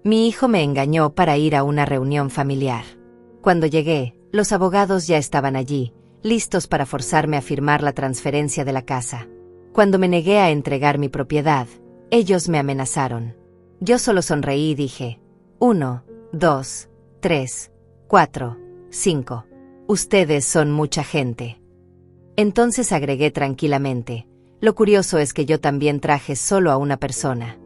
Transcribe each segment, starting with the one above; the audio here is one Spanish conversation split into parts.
Mi hijo me engañó para ir a una reunión familiar. Cuando llegué, los abogados ya estaban allí, listos para forzarme a firmar la transferencia de la casa. Cuando me negué a entregar mi propiedad, ellos me amenazaron. Yo solo sonreí y dije: 1, 2, 3, 4, 5. Ustedes son mucha gente. Entonces agregué tranquilamente: lo curioso es que yo también traje solo a una persona.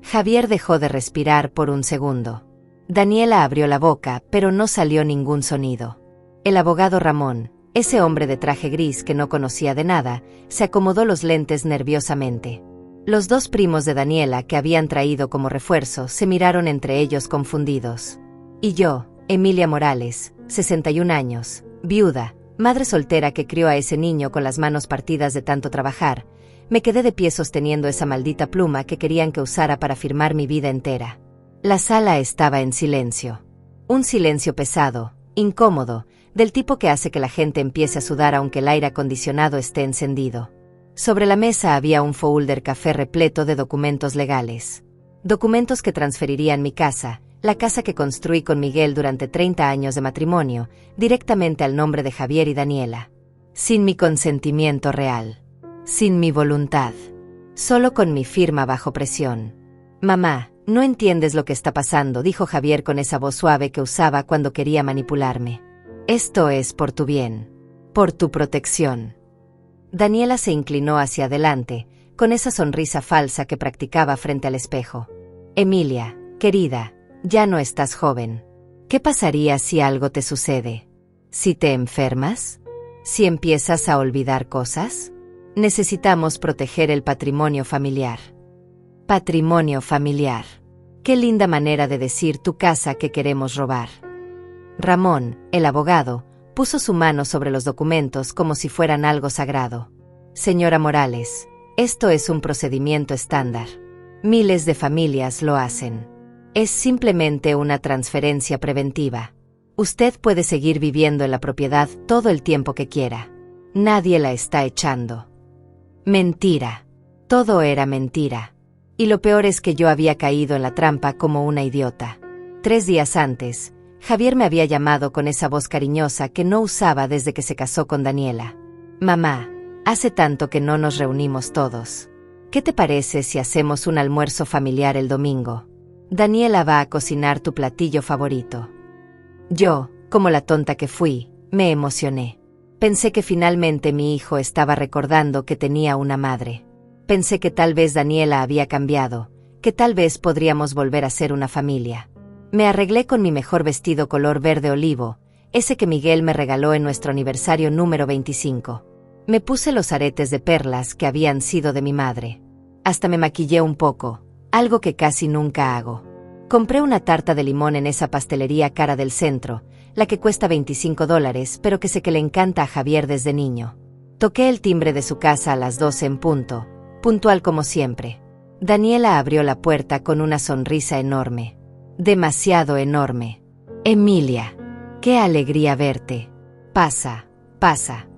Javier dejó de respirar por un segundo. Daniela abrió la boca, pero no salió ningún sonido. El abogado Ramón, ese hombre de traje gris que no conocía de nada, se acomodó los lentes nerviosamente. Los dos primos de Daniela que habían traído como refuerzo se miraron entre ellos confundidos. Y yo, Emilia Morales, 61 años, viuda, madre soltera que crió a ese niño con las manos partidas de tanto trabajar, me quedé de pie sosteniendo esa maldita pluma que querían que usara para firmar mi vida entera. La sala estaba en silencio. Un silencio pesado, incómodo, del tipo que hace que la gente empiece a sudar aunque el aire acondicionado esté encendido. Sobre la mesa había un folder café repleto de documentos legales. Documentos que transferirían mi casa, la casa que construí con Miguel durante 30 años de matrimonio, directamente al nombre de Javier y Daniela. Sin mi consentimiento real. Sin mi voluntad. Solo con mi firma bajo presión. Mamá, no entiendes lo que está pasando, dijo Javier con esa voz suave que usaba cuando quería manipularme. Esto es por tu bien. Por tu protección. Daniela se inclinó hacia adelante, con esa sonrisa falsa que practicaba frente al espejo. Emilia, querida, ya no estás joven. ¿Qué pasaría si algo te sucede? ¿Si te enfermas? ¿Si empiezas a olvidar cosas? Necesitamos proteger el patrimonio familiar. Patrimonio familiar. Qué linda manera de decir tu casa que queremos robar. Ramón, el abogado, puso su mano sobre los documentos como si fueran algo sagrado. Señora Morales, esto es un procedimiento estándar. Miles de familias lo hacen. Es simplemente una transferencia preventiva. Usted puede seguir viviendo en la propiedad todo el tiempo que quiera. Nadie la está echando. Mentira. Todo era mentira. Y lo peor es que yo había caído en la trampa como una idiota. 3 días antes, Javier me había llamado con esa voz cariñosa que no usaba desde que se casó con Daniela. Mamá, hace tanto que no nos reunimos todos. ¿Qué te parece si hacemos un almuerzo familiar el domingo? Daniela va a cocinar tu platillo favorito. Yo, como la tonta que fui, me emocioné. Pensé que finalmente mi hijo estaba recordando que tenía una madre. Pensé que tal vez Daniela había cambiado, que tal vez podríamos volver a ser una familia. Me arreglé con mi mejor vestido color verde olivo, ese que Miguel me regaló en nuestro aniversario número 25. Me puse los aretes de perlas que habían sido de mi madre. Hasta me maquillé un poco, algo que casi nunca hago. Compré una tarta de limón en esa pastelería cara del centro, la que cuesta $25, pero que sé que le encanta a Javier desde niño. Toqué el timbre de su casa a las 12 en punto, puntual como siempre. Daniela abrió la puerta con una sonrisa enorme. Demasiado enorme. Emilia, qué alegría verte. Pasa, pasa.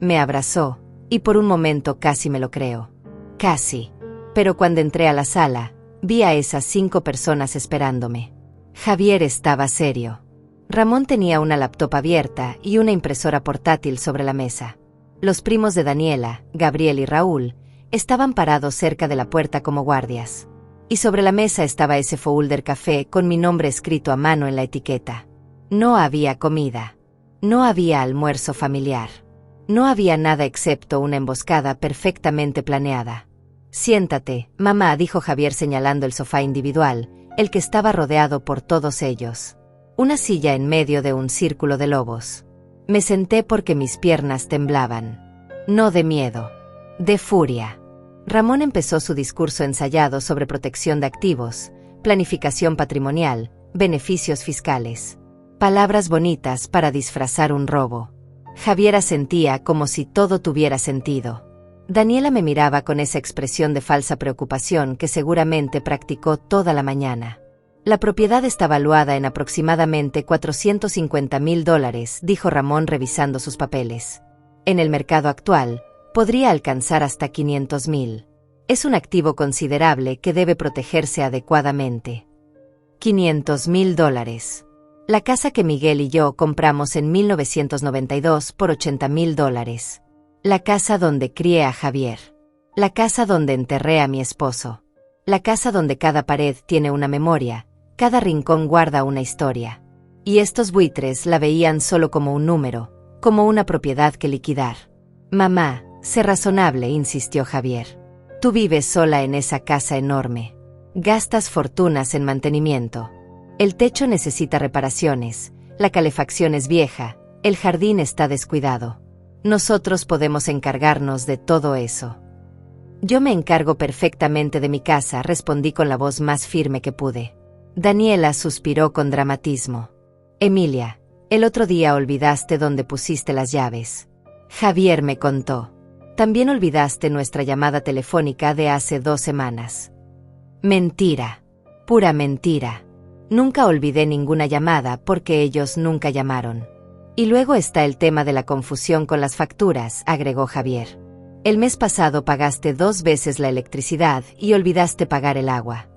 Me abrazó, y por un momento casi me lo creo. Casi. Pero cuando entré a la sala, vi a esas 5 personas esperándome. Javier estaba serio. Ramón tenía una laptop abierta y una impresora portátil sobre la mesa. Los primos de Daniela, Gabriel y Raúl, estaban parados cerca de la puerta como guardias. Y sobre la mesa estaba ese folder café con mi nombre escrito a mano en la etiqueta. No había comida. No había almuerzo familiar. No había nada excepto una emboscada perfectamente planeada. Siéntate, mamá, dijo Javier señalando el sofá individual, el que estaba rodeado por todos ellos. Una silla en medio de un círculo de lobos. Me senté porque mis piernas temblaban. No de miedo. De furia. Ramón empezó su discurso ensayado sobre protección de activos, planificación patrimonial, beneficios fiscales. Palabras bonitas para disfrazar un robo. Javier asentía como si todo tuviera sentido. Daniela me miraba con esa expresión de falsa preocupación que seguramente practicó toda la mañana. La propiedad está valuada en aproximadamente $450,000, dijo Ramón revisando sus papeles. En el mercado actual, podría alcanzar hasta 500,000. Es un activo considerable que debe protegerse adecuadamente. $500,000. La casa que Miguel y yo compramos en 1992 por $80,000. La casa donde crié a Javier. La casa donde enterré a mi esposo. La casa donde cada pared tiene una memoria, cada rincón guarda una historia. Y estos buitres la veían solo como un número, como una propiedad que liquidar. Mamá, sé razonable, insistió Javier. Tú vives sola en esa casa enorme. Gastas fortunas en mantenimiento. El techo necesita reparaciones, la calefacción es vieja, el jardín está descuidado. Nosotros podemos encargarnos de todo eso. Yo me encargo perfectamente de mi casa, respondí con la voz más firme que pude. Daniela suspiró con dramatismo. Emilia, el otro día olvidaste dónde pusiste las llaves. Javier me contó. También olvidaste nuestra llamada telefónica de hace 2 semanas. Mentira. Pura mentira. Nunca olvidé ninguna llamada porque ellos nunca llamaron. Y luego está el tema de la confusión con las facturas, agregó Javier. El mes pasado pagaste 2 veces la electricidad y olvidaste pagar el agua.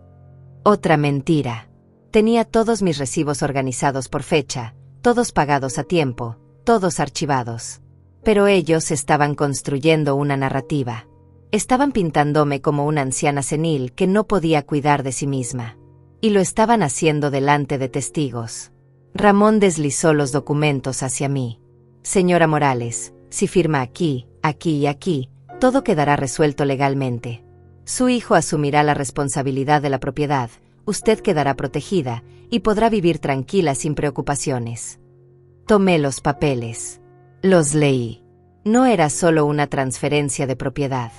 Otra mentira. Tenía todos mis recibos organizados por fecha, todos pagados a tiempo, todos archivados. Pero ellos estaban construyendo una narrativa. Estaban pintándome como una anciana senil que no podía cuidar de sí misma. Y lo estaban haciendo delante de testigos. Ramón deslizó los documentos hacia mí. Señora Morales, si firma aquí, aquí y aquí, todo quedará resuelto legalmente. Su hijo asumirá la responsabilidad de la propiedad, usted quedará protegida y podrá vivir tranquila sin preocupaciones. Tomé los papeles. Los leí. No era solo una transferencia de propiedad.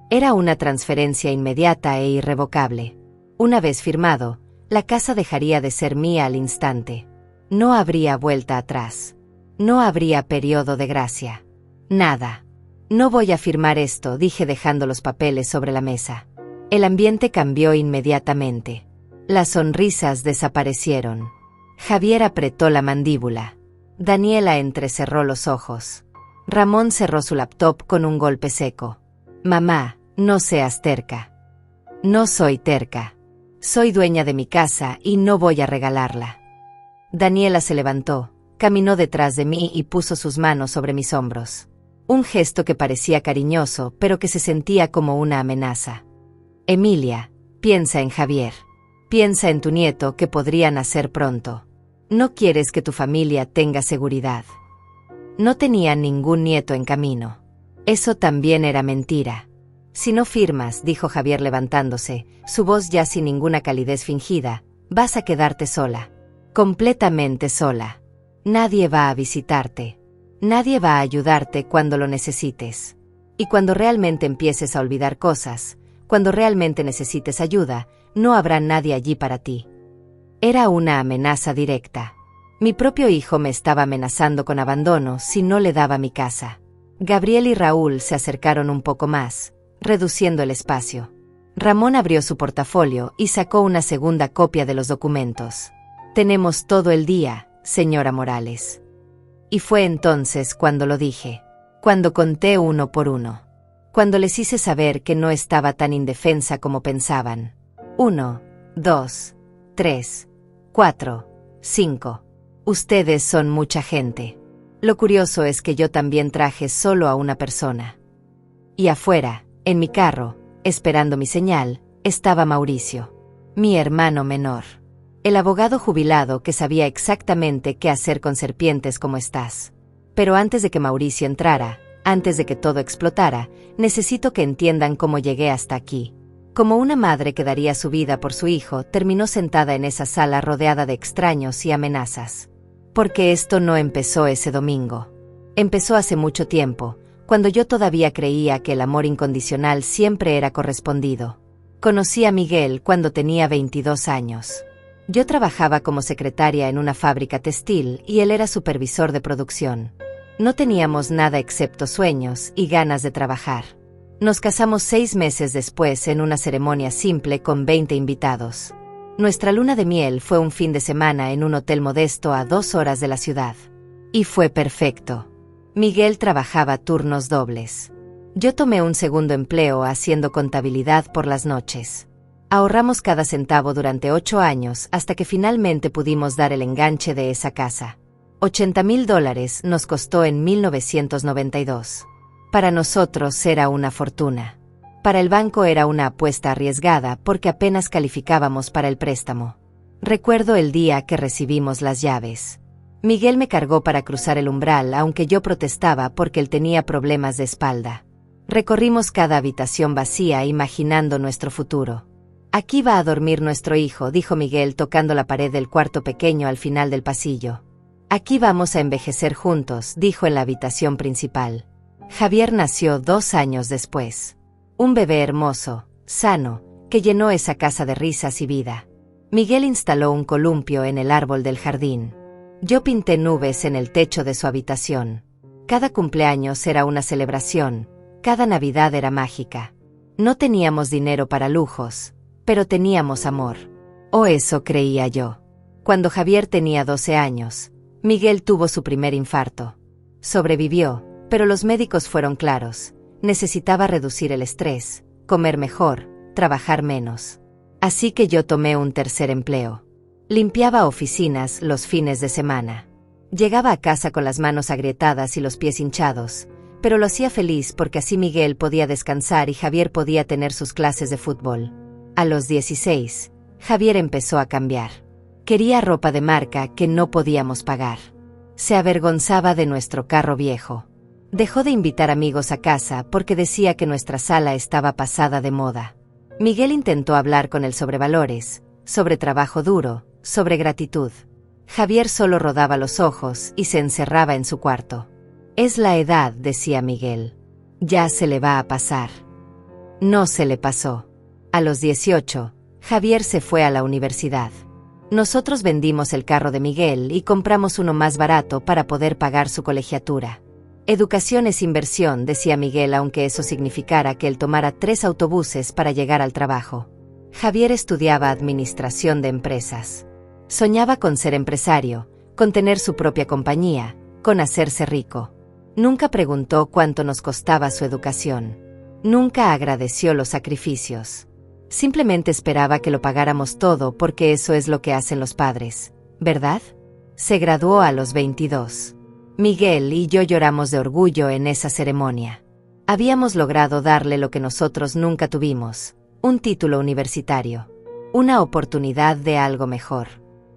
Era una transferencia inmediata e irrevocable. Una vez firmado, la casa dejaría de ser mía al instante. No habría vuelta atrás. No habría periodo de gracia. Nada. No voy a firmar esto, dije dejando los papeles sobre la mesa. El ambiente cambió inmediatamente. Las sonrisas desaparecieron. Javier apretó la mandíbula. Daniela entrecerró los ojos. Ramón cerró su laptop con un golpe seco. Mamá, no seas terca. No soy terca. Soy dueña de mi casa y no voy a regalarla. Daniela se levantó, caminó detrás de mí y puso sus manos sobre mis hombros. Un gesto que parecía cariñoso, pero que se sentía como una amenaza. Emilia, piensa en Javier. Piensa en tu nieto que podría nacer pronto. No quieres que tu familia tenga seguridad. No tenía ningún nieto en camino. Eso también era mentira. Si no firmas, dijo Javier levantándose, su voz ya sin ninguna calidez fingida, vas a quedarte sola. Completamente sola. Nadie va a visitarte. Nadie va a ayudarte cuando lo necesites. Y cuando realmente empieces a olvidar cosas, cuando realmente necesites ayuda, no habrá nadie allí para ti. Era una amenaza directa. Mi propio hijo me estaba amenazando con abandono si no le daba mi casa. Gabriel y Raúl se acercaron un poco más, reduciendo el espacio. Ramón abrió su portafolio y sacó una segunda copia de los documentos. Tenemos todo el día, señora Morales. Y fue entonces cuando lo dije. Cuando conté uno por uno. Cuando les hice saber que no estaba tan indefensa como pensaban. 1, 2, 3, 4, 5. Ustedes son mucha gente. Lo curioso es que yo también traje solo a una persona. Y afuera, en mi carro, esperando mi señal, estaba Mauricio, mi hermano menor. El abogado jubilado que sabía exactamente qué hacer con serpientes como estás. Pero antes de que Mauricio entrara, antes de que todo explotara, necesito que entiendan cómo llegué hasta aquí. Como una madre que daría su vida por su hijo, terminó sentada en esa sala rodeada de extraños y amenazas. Porque esto no empezó ese domingo. Empezó hace mucho tiempo, cuando yo todavía creía que el amor incondicional siempre era correspondido. Conocí a Miguel cuando tenía 22 años. Yo trabajaba como secretaria en una fábrica textil y él era supervisor de producción. No teníamos nada excepto sueños y ganas de trabajar. Nos casamos 6 meses después en una ceremonia simple con 20 invitados. Nuestra luna de miel fue un fin de semana en un hotel modesto a 2 horas de la ciudad. Y fue perfecto. Miguel trabajaba turnos dobles. Yo tomé un segundo empleo haciendo contabilidad por las noches. Ahorramos cada centavo durante 8 años hasta que finalmente pudimos dar el enganche de esa casa. $80,000 nos costó en 1992. Para nosotros era una fortuna. Para el banco era una apuesta arriesgada porque apenas calificábamos para el préstamo. Recuerdo el día que recibimos las llaves. Miguel me cargó para cruzar el umbral, aunque yo protestaba porque él tenía problemas de espalda. Recorrimos cada habitación vacía imaginando nuestro futuro. «Aquí va a dormir nuestro hijo», dijo Miguel tocando la pared del cuarto pequeño al final del pasillo. «Aquí vamos a envejecer juntos», dijo en la habitación principal. Javier nació 2 años después. Un bebé hermoso, sano, que llenó esa casa de risas y vida. Miguel instaló un columpio en el árbol del jardín. Yo pinté nubes en el techo de su habitación. Cada cumpleaños era una celebración, cada Navidad era mágica. No teníamos dinero para lujos, pero teníamos amor. O eso creía yo. Cuando Javier tenía 12 años, Miguel tuvo su primer infarto. Sobrevivió, pero los médicos fueron claros. Necesitaba reducir el estrés, comer mejor, trabajar menos. Así que yo tomé un tercer empleo. Limpiaba oficinas los fines de semana. Llegaba a casa con las manos agrietadas y los pies hinchados, pero lo hacía feliz porque así Miguel podía descansar y Javier podía tener sus clases de fútbol. A los 16, Javier empezó a cambiar. Quería ropa de marca que no podíamos pagar. Se avergonzaba de nuestro carro viejo. Dejó de invitar amigos a casa porque decía que nuestra sala estaba pasada de moda. Miguel intentó hablar con él sobre valores, sobre trabajo duro, sobre gratitud. Javier solo rodaba los ojos y se encerraba en su cuarto. «Es la edad», decía Miguel. «Ya se le va a pasar». No se le pasó. A los 18, Javier se fue a la universidad. Nosotros vendimos el carro de Miguel y compramos uno más barato para poder pagar su colegiatura. «Educación es inversión», decía Miguel, aunque eso significara que él tomara 3 autobuses para llegar al trabajo. Javier estudiaba administración de empresas. Soñaba con ser empresario, con tener su propia compañía, con hacerse rico. Nunca preguntó cuánto nos costaba su educación. Nunca agradeció los sacrificios. Simplemente esperaba que lo pagáramos todo porque eso es lo que hacen los padres, ¿verdad? Se graduó a los 22. Miguel y yo lloramos de orgullo en esa ceremonia. Habíamos logrado darle lo que nosotros nunca tuvimos, un título universitario, una oportunidad de algo mejor.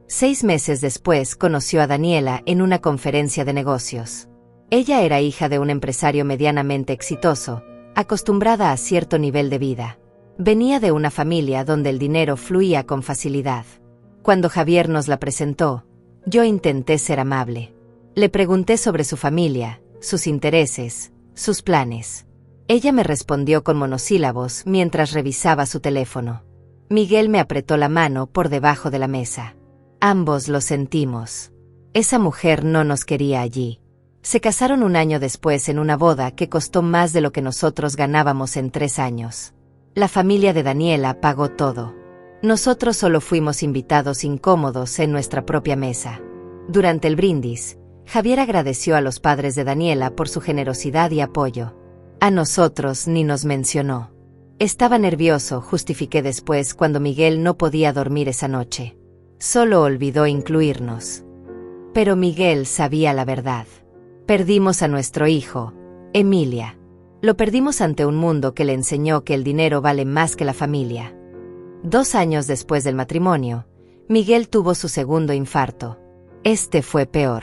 6 meses después conoció a Daniela en una conferencia de negocios. Ella era hija de un empresario medianamente exitoso, acostumbrada a cierto nivel de vida. Venía de una familia donde el dinero fluía con facilidad. Cuando Javier nos la presentó, yo intenté ser amable. Le pregunté sobre su familia, sus intereses, sus planes. Ella me respondió con monosílabos mientras revisaba su teléfono. Miguel me apretó la mano por debajo de la mesa. Ambos lo sentimos. Esa mujer no nos quería allí. Se casaron un año después en una boda que costó más de lo que nosotros ganábamos en 3 años. La familia de Daniela pagó todo. Nosotros solo fuimos invitados incómodos en nuestra propia mesa. Durante el brindis, Javier agradeció a los padres de Daniela por su generosidad y apoyo. A nosotros ni nos mencionó. Estaba nervioso, justifiqué después cuando Miguel no podía dormir esa noche. Solo olvidó incluirnos. Pero Miguel sabía la verdad. Perdimos a nuestro hijo, Emilia. Lo perdimos ante un mundo que le enseñó que el dinero vale más que la familia. 2 años después del matrimonio, Miguel tuvo su segundo infarto. Este fue peor.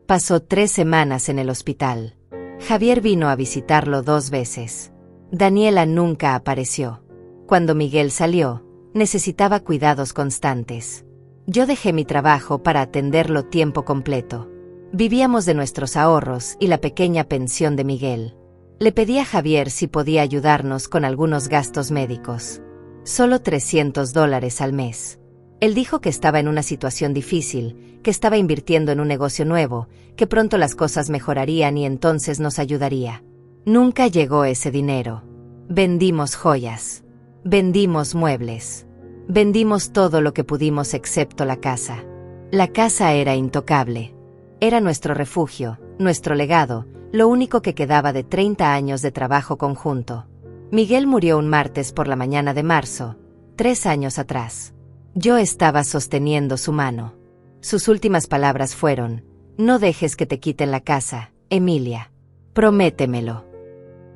Pasó 3 semanas en el hospital. Javier vino a visitarlo 2 veces. Daniela nunca apareció. Cuando Miguel salió, necesitaba cuidados constantes. Yo dejé mi trabajo para atenderlo tiempo completo. Vivíamos de nuestros ahorros y la pequeña pensión de Miguel. Le pedí a Javier si podía ayudarnos con algunos gastos médicos. Solo $300 al mes. Él dijo que estaba en una situación difícil, que estaba invirtiendo en un negocio nuevo, que pronto las cosas mejorarían y entonces nos ayudaría. Nunca llegó ese dinero. Vendimos joyas. Vendimos muebles. Vendimos todo lo que pudimos excepto la casa. La casa era intocable. Era nuestro refugio, nuestro legado, lo único que quedaba de 30 años de trabajo conjunto. Miguel murió un martes por la mañana de marzo, 3 años atrás. Yo estaba sosteniendo su mano. Sus últimas palabras fueron: no dejes que te quiten la casa, Emilia. Prométemelo.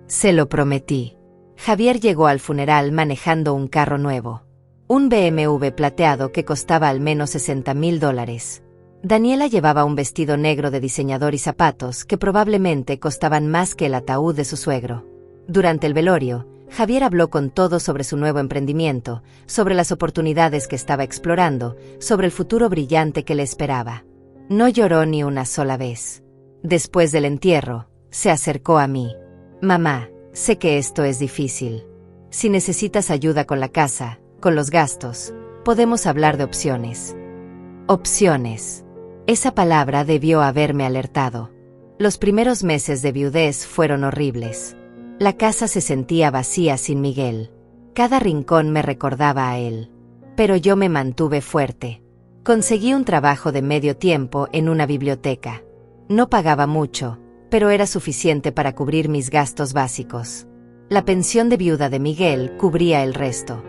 Se lo prometí. Javier llegó al funeral manejando un carro nuevo. Un BMW plateado que costaba al menos $60,000. Daniela llevaba un vestido negro de diseñador y zapatos que probablemente costaban más que el ataúd de su suegro. Durante el velorio, Javier habló con todos sobre su nuevo emprendimiento, sobre las oportunidades que estaba explorando, sobre el futuro brillante que le esperaba. No lloró ni una sola vez. Después del entierro, se acercó a mí. Mamá, sé que esto es difícil. Si necesitas ayuda con la casa, con los gastos, podemos hablar de opciones. Opciones. Esa palabra debió haberme alertado. Los primeros meses de viudez fueron horribles. La casa se sentía vacía sin Miguel. Cada rincón me recordaba a él. Pero yo me mantuve fuerte. Conseguí un trabajo de medio tiempo en una biblioteca. No pagaba mucho, pero era suficiente para cubrir mis gastos básicos. La pensión de viuda de Miguel cubría el resto.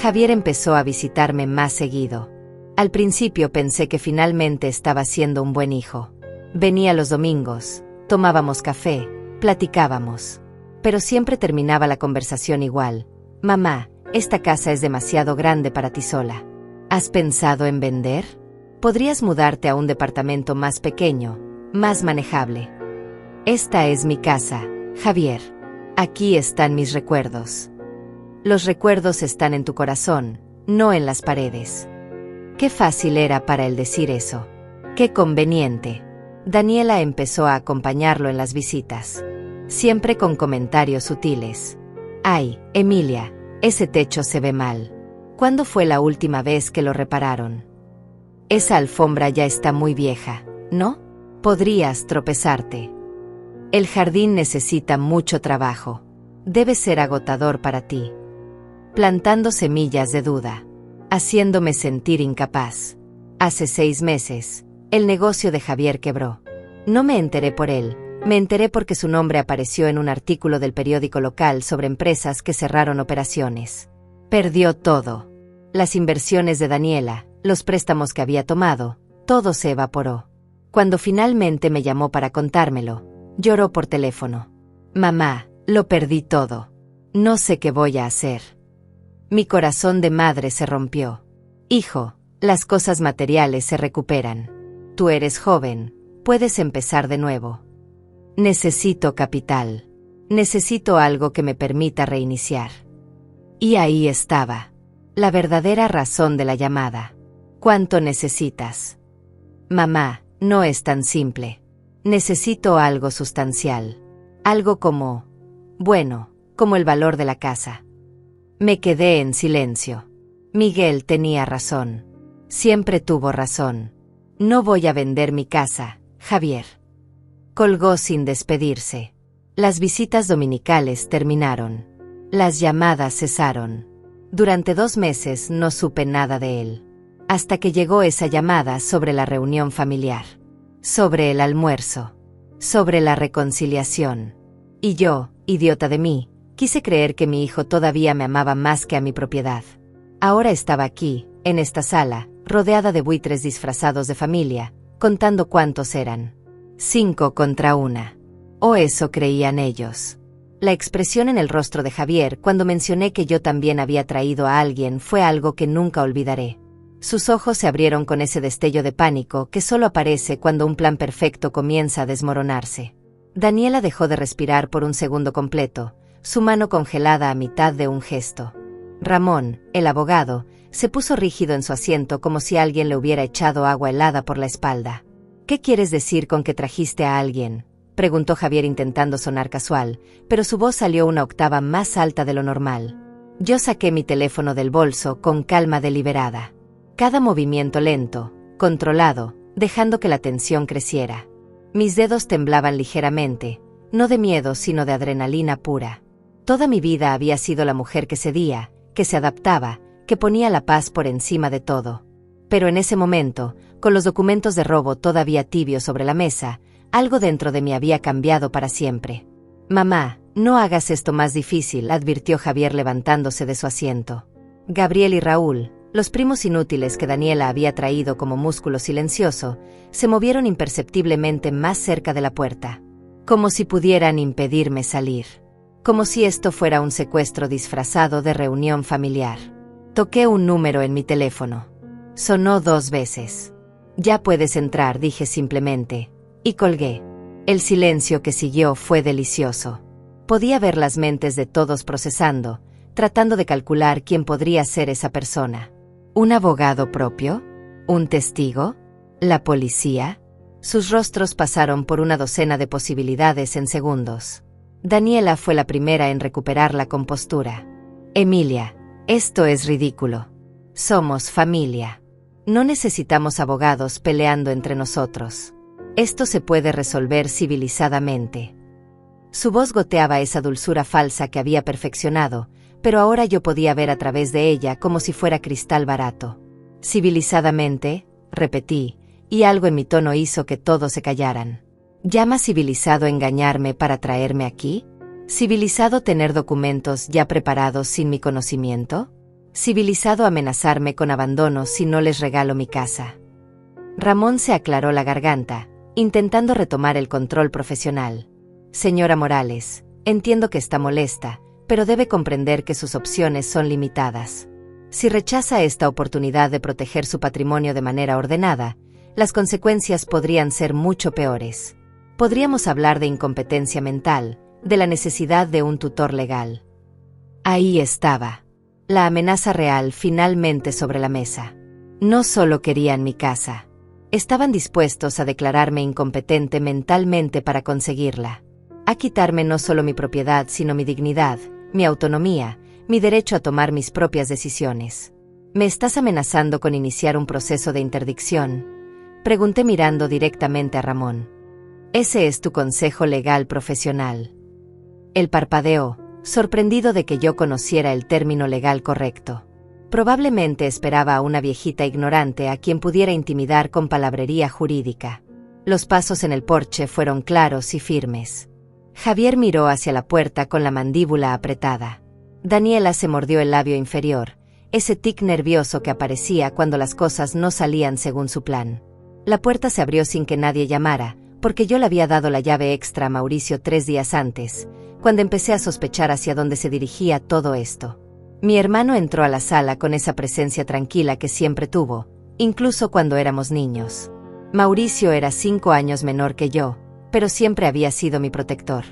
Javier empezó a visitarme más seguido. Al principio pensé que finalmente estaba siendo un buen hijo. Venía los domingos, tomábamos café, platicábamos. Pero siempre terminaba la conversación igual. Mamá, esta casa es demasiado grande para ti sola. ¿Has pensado en vender? Podrías mudarte a un departamento más pequeño, más manejable. Esta es mi casa, Javier. Aquí están mis recuerdos. Los recuerdos están en tu corazón, no en las paredes. Qué fácil era para él decir eso. Qué conveniente. Daniela empezó a acompañarlo en las visitas. Siempre con comentarios sutiles. Ay, Emilia, ese techo se ve mal. ¿Cuándo fue la última vez que lo repararon? Esa alfombra ya está muy vieja, ¿no? Podrías tropezarte. El jardín necesita mucho trabajo. Debe ser agotador para ti. Plantando semillas de duda. Haciéndome sentir incapaz. Hace 6 meses, el negocio de Javier quebró. No me enteré por él. Me enteré porque su nombre apareció en un artículo del periódico local sobre empresas que cerraron operaciones. Perdió todo. Las inversiones de Daniela, los préstamos que había tomado, todo se evaporó. Cuando finalmente me llamó para contármelo, lloró por teléfono. Mamá, lo perdí todo. No sé qué voy a hacer. Mi corazón de madre se rompió. Hijo, las cosas materiales se recuperan. Tú eres joven, puedes empezar de nuevo. Necesito capital. Necesito algo que me permita reiniciar. Y ahí estaba. La verdadera razón de la llamada. ¿Cuánto necesitas? Mamá, no es tan simple. Necesito algo sustancial. Algo como... bueno, como el valor de la casa. Me quedé en silencio. Miguel tenía razón. Siempre tuvo razón. No voy a vender mi casa, Javier. Colgó sin despedirse. Las visitas dominicales terminaron. Las llamadas cesaron. Durante 2 meses no supe nada de él. Hasta que llegó esa llamada sobre la reunión familiar. Sobre el almuerzo. Sobre la reconciliación. Y yo, idiota de mí, quise creer que mi hijo todavía me amaba más que a mi propiedad. Ahora estaba aquí, en esta sala, rodeada de buitres disfrazados de familia, contando cuántos eran. 5 contra 1. O eso creían ellos. La expresión en el rostro de Javier cuando mencioné que yo también había traído a alguien fue algo que nunca olvidaré. Sus ojos se abrieron con ese destello de pánico que solo aparece cuando un plan perfecto comienza a desmoronarse. Daniela dejó de respirar por un segundo completo, su mano congelada a mitad de un gesto. Ramón, el abogado, se puso rígido en su asiento como si alguien le hubiera echado agua helada por la espalda. ¿Qué quieres decir con que trajiste a alguien?, preguntó Javier intentando sonar casual, pero su voz salió una octava más alta de lo normal. Yo saqué mi teléfono del bolso con calma deliberada. Cada movimiento lento, controlado, dejando que la tensión creciera. Mis dedos temblaban ligeramente, no de miedo sino de adrenalina pura. Toda mi vida había sido la mujer que cedía, que se adaptaba, que ponía la paz por encima de todo. Pero en ese momento, con los documentos de robo todavía tibios sobre la mesa, algo dentro de mí había cambiado para siempre. Mamá, no hagas esto más difícil, advirtió Javier levantándose de su asiento. Gabriel y Raúl, los primos inútiles que Daniela había traído como músculo silencioso, se movieron imperceptiblemente más cerca de la puerta, como si pudieran impedirme salir. Como si esto fuera un secuestro disfrazado de reunión familiar. Toqué un número en mi teléfono. Sonó 2 veces. «Ya puedes entrar», dije simplemente, y colgué. El silencio que siguió fue delicioso. Podía ver las mentes de todos procesando, tratando de calcular quién podría ser esa persona. ¿Un abogado propio? ¿Un testigo? ¿La policía? Sus rostros pasaron por una docena de posibilidades en segundos. Daniela fue la primera en recuperar la compostura. «Emilia, esto es ridículo. Somos familia. No necesitamos abogados peleando entre nosotros. Esto se puede resolver civilizadamente». Su voz goteaba esa dulzura falsa que había perfeccionado, pero ahora yo podía ver a través de ella como si fuera cristal barato. «Civilizadamente», repetí, y algo en mi tono hizo que todos se callaran. ¿Llama civilizado engañarme para traerme aquí? ¿Civilizado tener documentos ya preparados sin mi conocimiento? ¿Civilizado amenazarme con abandono si no les regalo mi casa? Ramón se aclaró la garganta, intentando retomar el control profesional. «Señora Morales, entiendo que está molesta, pero debe comprender que sus opciones son limitadas. Si rechaza esta oportunidad de proteger su patrimonio de manera ordenada, las consecuencias podrían ser mucho peores. Podríamos hablar de incompetencia mental, de la necesidad de un tutor legal». Ahí estaba. La amenaza real finalmente sobre la mesa. No solo querían mi casa. Estaban dispuestos a declararme incompetente mentalmente para conseguirla. A quitarme no solo mi propiedad, sino mi dignidad, mi autonomía, mi derecho a tomar mis propias decisiones. «¿Me estás amenazando con iniciar un proceso de interdicción?», pregunté mirando directamente a Ramón. «¿Ese es tu consejo legal profesional?». Él parpadeó, sorprendido de que yo conociera el término legal correcto. Probablemente esperaba a una viejita ignorante a quien pudiera intimidar con palabrería jurídica. Los pasos en el porche fueron claros y firmes. Javier miró hacia la puerta con la mandíbula apretada. Daniela se mordió el labio inferior, ese tic nervioso que aparecía cuando las cosas no salían según su plan. La puerta se abrió sin que nadie llamara, porque yo le había dado la llave extra a Mauricio 3 días antes, cuando empecé a sospechar hacia dónde se dirigía todo esto. Mi hermano entró a la sala con esa presencia tranquila que siempre tuvo, incluso cuando éramos niños. Mauricio era 5 años menor que yo, pero siempre había sido mi protector.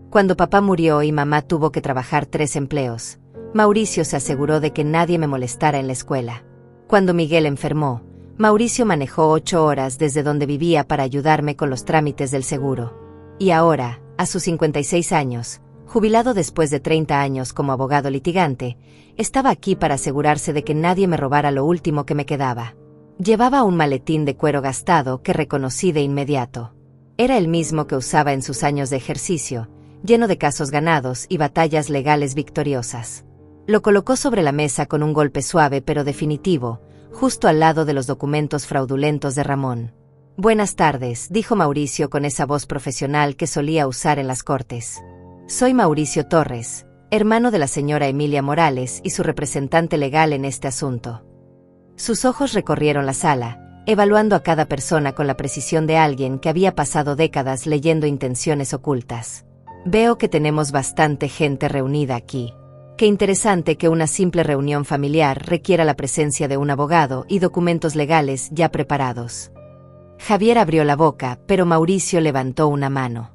Cuando papá murió y mamá tuvo que trabajar 3 empleos, Mauricio se aseguró de que nadie me molestara en la escuela. Cuando Miguel enfermó, Mauricio manejó 8 horas desde donde vivía para ayudarme con los trámites del seguro. Y ahora, a sus 56 años, jubilado después de 30 años como abogado litigante, estaba aquí para asegurarse de que nadie me robara lo último que me quedaba. Llevaba un maletín de cuero gastado que reconocí de inmediato. Era el mismo que usaba en sus años de ejercicio, lleno de casos ganados y batallas legales victoriosas. Lo colocó sobre la mesa con un golpe suave pero definitivo, justo al lado de los documentos fraudulentos de Ramón. «Buenas tardes», dijo Mauricio con esa voz profesional que solía usar en las cortes. «Soy Mauricio Torres, hermano de la señora Emilia Morales y su representante legal en este asunto». Sus ojos recorrieron la sala, evaluando a cada persona con la precisión de alguien que había pasado décadas leyendo intenciones ocultas. «Veo que tenemos bastante gente reunida aquí. Qué interesante que una simple reunión familiar requiera la presencia de un abogado y documentos legales ya preparados». Javier abrió la boca, pero Mauricio levantó una mano.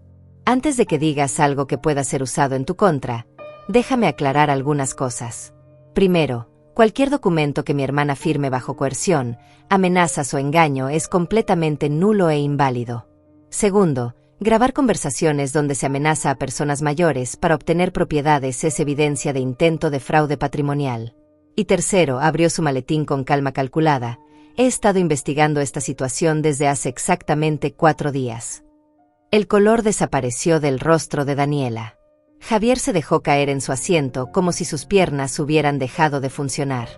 «Antes de que digas algo que pueda ser usado en tu contra, déjame aclarar algunas cosas. Primero, cualquier documento que mi hermana firme bajo coerción, amenazas o engaño es completamente nulo e inválido. Segundo, grabar conversaciones donde se amenaza a personas mayores para obtener propiedades es evidencia de intento de fraude patrimonial. Y tercero, abrió su maletín con calma calculada. He estado investigando esta situación desde hace exactamente 4 días. El color desapareció del rostro de Daniela. Javier se dejó caer en su asiento como si sus piernas hubieran dejado de funcionar.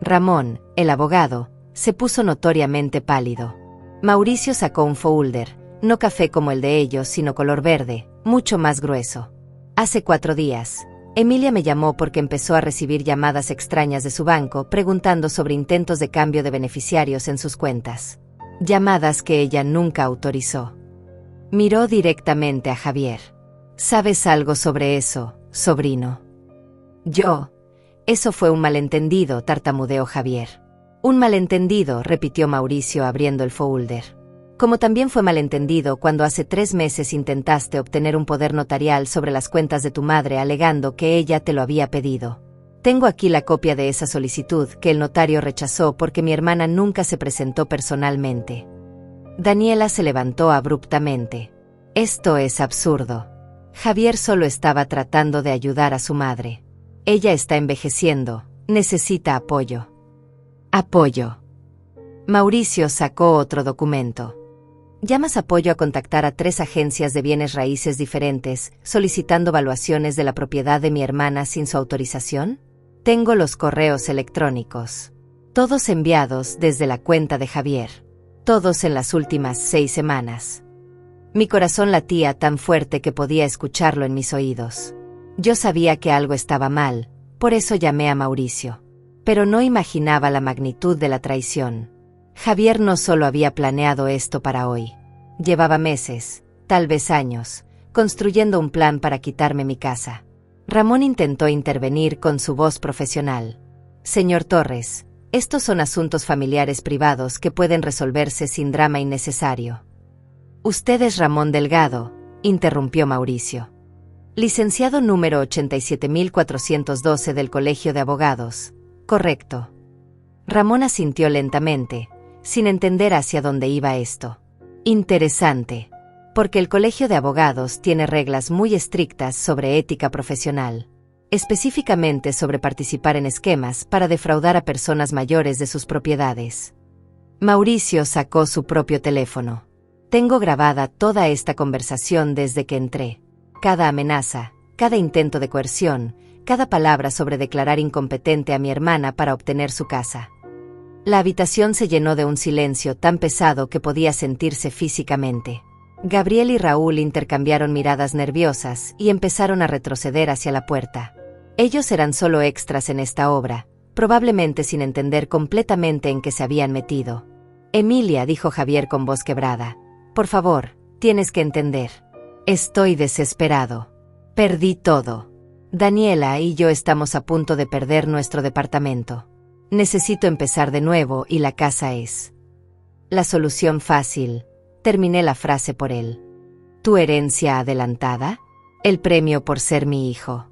Ramón, el abogado, se puso notoriamente pálido. Mauricio sacó un folder, no café como el de ellos, sino color verde, mucho más grueso. Hace 4 días, Emilia me llamó porque empezó a recibir llamadas extrañas de su banco preguntando sobre intentos de cambio de beneficiarios en sus cuentas. Llamadas que ella nunca autorizó. Miró directamente a Javier. ¿Sabes algo sobre eso, sobrino? Eso fue un malentendido, tartamudeó Javier. Un malentendido, repitió Mauricio abriendo el folder. Como también fue malentendido cuando hace 3 meses intentaste obtener un poder notarial sobre las cuentas de tu madre alegando que ella te lo había pedido. Tengo aquí la copia de esa solicitud que el notario rechazó porque mi hermana nunca se presentó personalmente. Daniela se levantó abruptamente. Esto es absurdo. Javier solo estaba tratando de ayudar a su madre. Ella está envejeciendo, necesita apoyo. Apoyo. Mauricio sacó otro documento. ¿Llamas apoyo a contactar a 3 agencias de bienes raíces diferentes, solicitando valuaciones de la propiedad de mi hermana sin su autorización? Tengo los correos electrónicos. Todos enviados desde la cuenta de Javier. Todos en las últimas 6 semanas. Mi corazón latía tan fuerte que podía escucharlo en mis oídos. Yo sabía que algo estaba mal, por eso llamé a Mauricio. Pero no imaginaba la magnitud de la traición. Javier no solo había planeado esto para hoy. Llevaba meses, tal vez años, construyendo un plan para quitarme mi casa. Ramón intentó intervenir con su voz profesional. Señor Torres, estos son asuntos familiares privados que pueden resolverse sin drama innecesario. Usted es Ramón Delgado, interrumpió Mauricio. Licenciado número 87.412 del Colegio de Abogados. Correcto. Ramón asintió lentamente, sin entender hacia dónde iba esto. Interesante, porque el Colegio de Abogados tiene reglas muy estrictas sobre ética profesional, específicamente sobre participar en esquemas para defraudar a personas mayores de sus propiedades. Mauricio sacó su propio teléfono. Tengo grabada toda esta conversación desde que entré. Cada amenaza, cada intento de coerción, cada palabra sobre declarar incompetente a mi hermana para obtener su casa. La habitación se llenó de un silencio tan pesado que podía sentirse físicamente. Gabriel y Raúl intercambiaron miradas nerviosas y empezaron a retroceder hacia la puerta. Ellos eran solo extras en esta obra, probablemente sin entender completamente en qué se habían metido. Emilia, dijo Javier con voz quebrada, por favor, tienes que entender. Estoy desesperado. Perdí todo. Daniela y yo estamos a punto de perder nuestro departamento. Necesito empezar de nuevo y la casa es la solución fácil. Terminé la frase por él. ¿Tu herencia adelantada? El premio por ser mi hijo.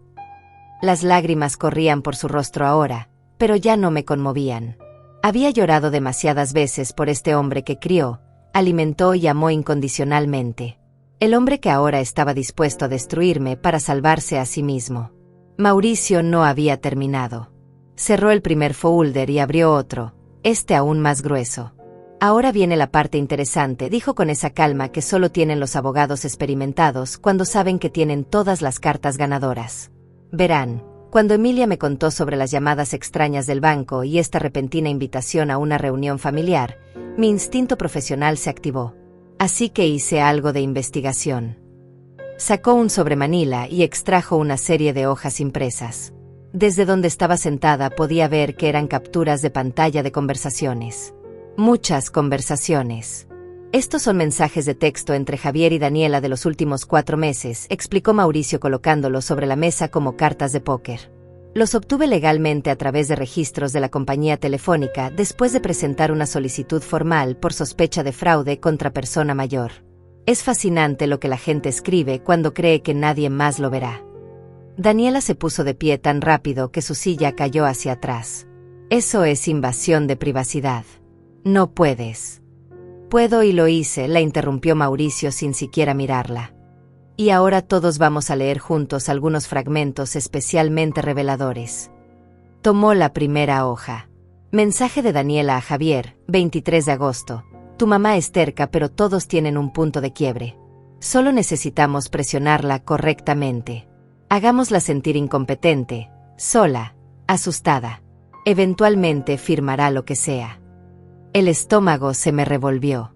Las lágrimas corrían por su rostro ahora, pero ya no me conmovían. Había llorado demasiadas veces por este hombre que crió, alimentó y amó incondicionalmente. El hombre que ahora estaba dispuesto a destruirme para salvarse a sí mismo. Mauricio no había terminado. Cerró el primer folder y abrió otro, este aún más grueso. Ahora viene la parte interesante, dijo con esa calma que solo tienen los abogados experimentados cuando saben que tienen todas las cartas ganadoras. Verán, cuando Emilia me contó sobre las llamadas extrañas del banco y esta repentina invitación a una reunión familiar, mi instinto profesional se activó. Así que hice algo de investigación. Sacó un sobremanila y extrajo una serie de hojas impresas. Desde donde estaba sentada podía ver que eran capturas de pantalla de conversaciones. Muchas conversaciones. Estos son mensajes de texto entre Javier y Daniela de los últimos 4 meses, explicó Mauricio colocándolos sobre la mesa como cartas de póker. Los obtuve legalmente a través de registros de la compañía telefónica después de presentar una solicitud formal por sospecha de fraude contra persona mayor. Es fascinante lo que la gente escribe cuando cree que nadie más lo verá. Daniela se puso de pie tan rápido que su silla cayó hacia atrás. Eso es invasión de privacidad. No puedes. Puedo y lo hice, la interrumpió Mauricio sin siquiera mirarla. Y ahora todos vamos a leer juntos algunos fragmentos especialmente reveladores. Tomó la primera hoja. Mensaje de Daniela a Javier, 23 de agosto. Tu mamá es terca, pero todos tienen un punto de quiebre. Solo necesitamos presionarla correctamente. Hagámosla sentir incompetente, sola, asustada. Eventualmente firmará lo que sea. El estómago se me revolvió.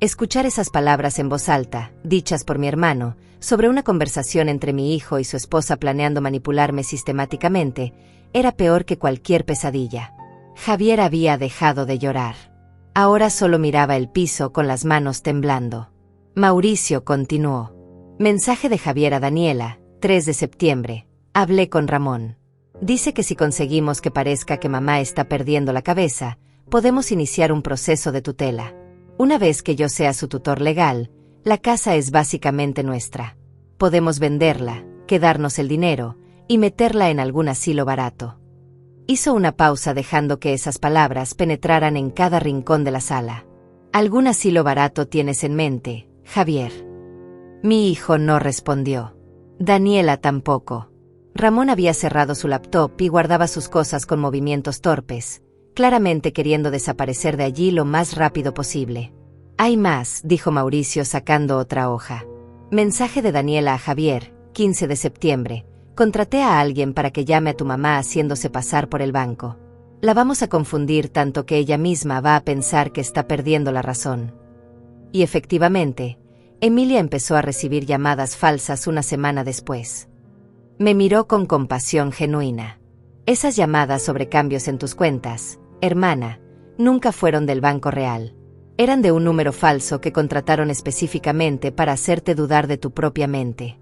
Escuchar esas palabras en voz alta, dichas por mi hermano, sobre una conversación entre mi hijo y su esposa planeando manipularme sistemáticamente, era peor que cualquier pesadilla. Javier había dejado de llorar. Ahora solo miraba el piso con las manos temblando. Mauricio continuó. Mensaje de Javier a Daniela, 3 de septiembre. Hablé con Ramón. Dice que si conseguimos que parezca que mamá está perdiendo la cabeza, podemos iniciar un proceso de tutela. Una vez que yo sea su tutor legal, la casa es básicamente nuestra. Podemos venderla, quedarnos el dinero y meterla en algún asilo barato. Hizo una pausa dejando que esas palabras penetraran en cada rincón de la sala. ¿Algún asilo barato tienes en mente, Javier? Mi hijo no respondió. Daniela tampoco. Ramón había cerrado su laptop y guardaba sus cosas con movimientos torpes, claramente queriendo desaparecer de allí lo más rápido posible. Hay más, dijo Mauricio sacando otra hoja. Mensaje de Daniela a Javier, 15 de septiembre. Contraté a alguien para que llame a tu mamá haciéndose pasar por el banco. La vamos a confundir tanto que ella misma va a pensar que está perdiendo la razón. Y efectivamente, Emilia empezó a recibir llamadas falsas una semana después. Me miró con compasión genuina. Esas llamadas sobre cambios en tus cuentas, hermana, nunca fueron del banco real. Eran de un número falso que contrataron específicamente para hacerte dudar de tu propia mente.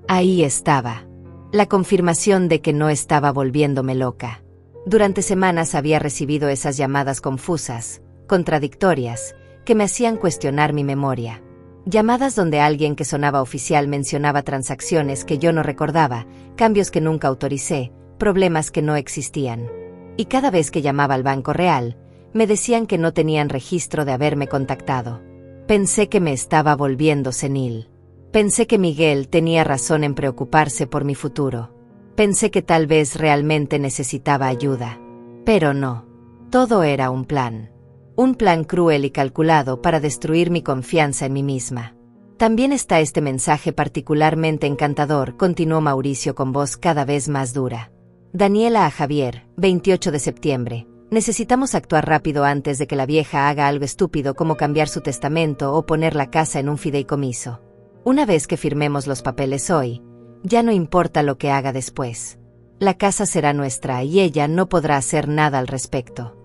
Ahí estaba. La confirmación de que no estaba volviéndome loca. Durante semanas había recibido esas llamadas confusas, contradictorias, que me hacían cuestionar mi memoria. Llamadas donde alguien que sonaba oficial mencionaba transacciones que yo no recordaba, cambios que nunca autoricé, problemas que no existían. Y cada vez que llamaba al banco real, me decían que no tenían registro de haberme contactado. Pensé que me estaba volviendo senil. Pensé que Miguel tenía razón en preocuparse por mi futuro. Pensé que tal vez realmente necesitaba ayuda. Pero no. Todo era un plan. Un plan cruel y calculado para destruir mi confianza en mí misma. También está este mensaje particularmente encantador, continuó Mauricio con voz cada vez más dura. Daniela a Javier, 28 de septiembre. Necesitamos actuar rápido antes de que la vieja haga algo estúpido como cambiar su testamento o poner la casa en un fideicomiso. Una vez que firmemos los papeles hoy, ya no importa lo que haga después. La casa será nuestra y ella no podrá hacer nada al respecto.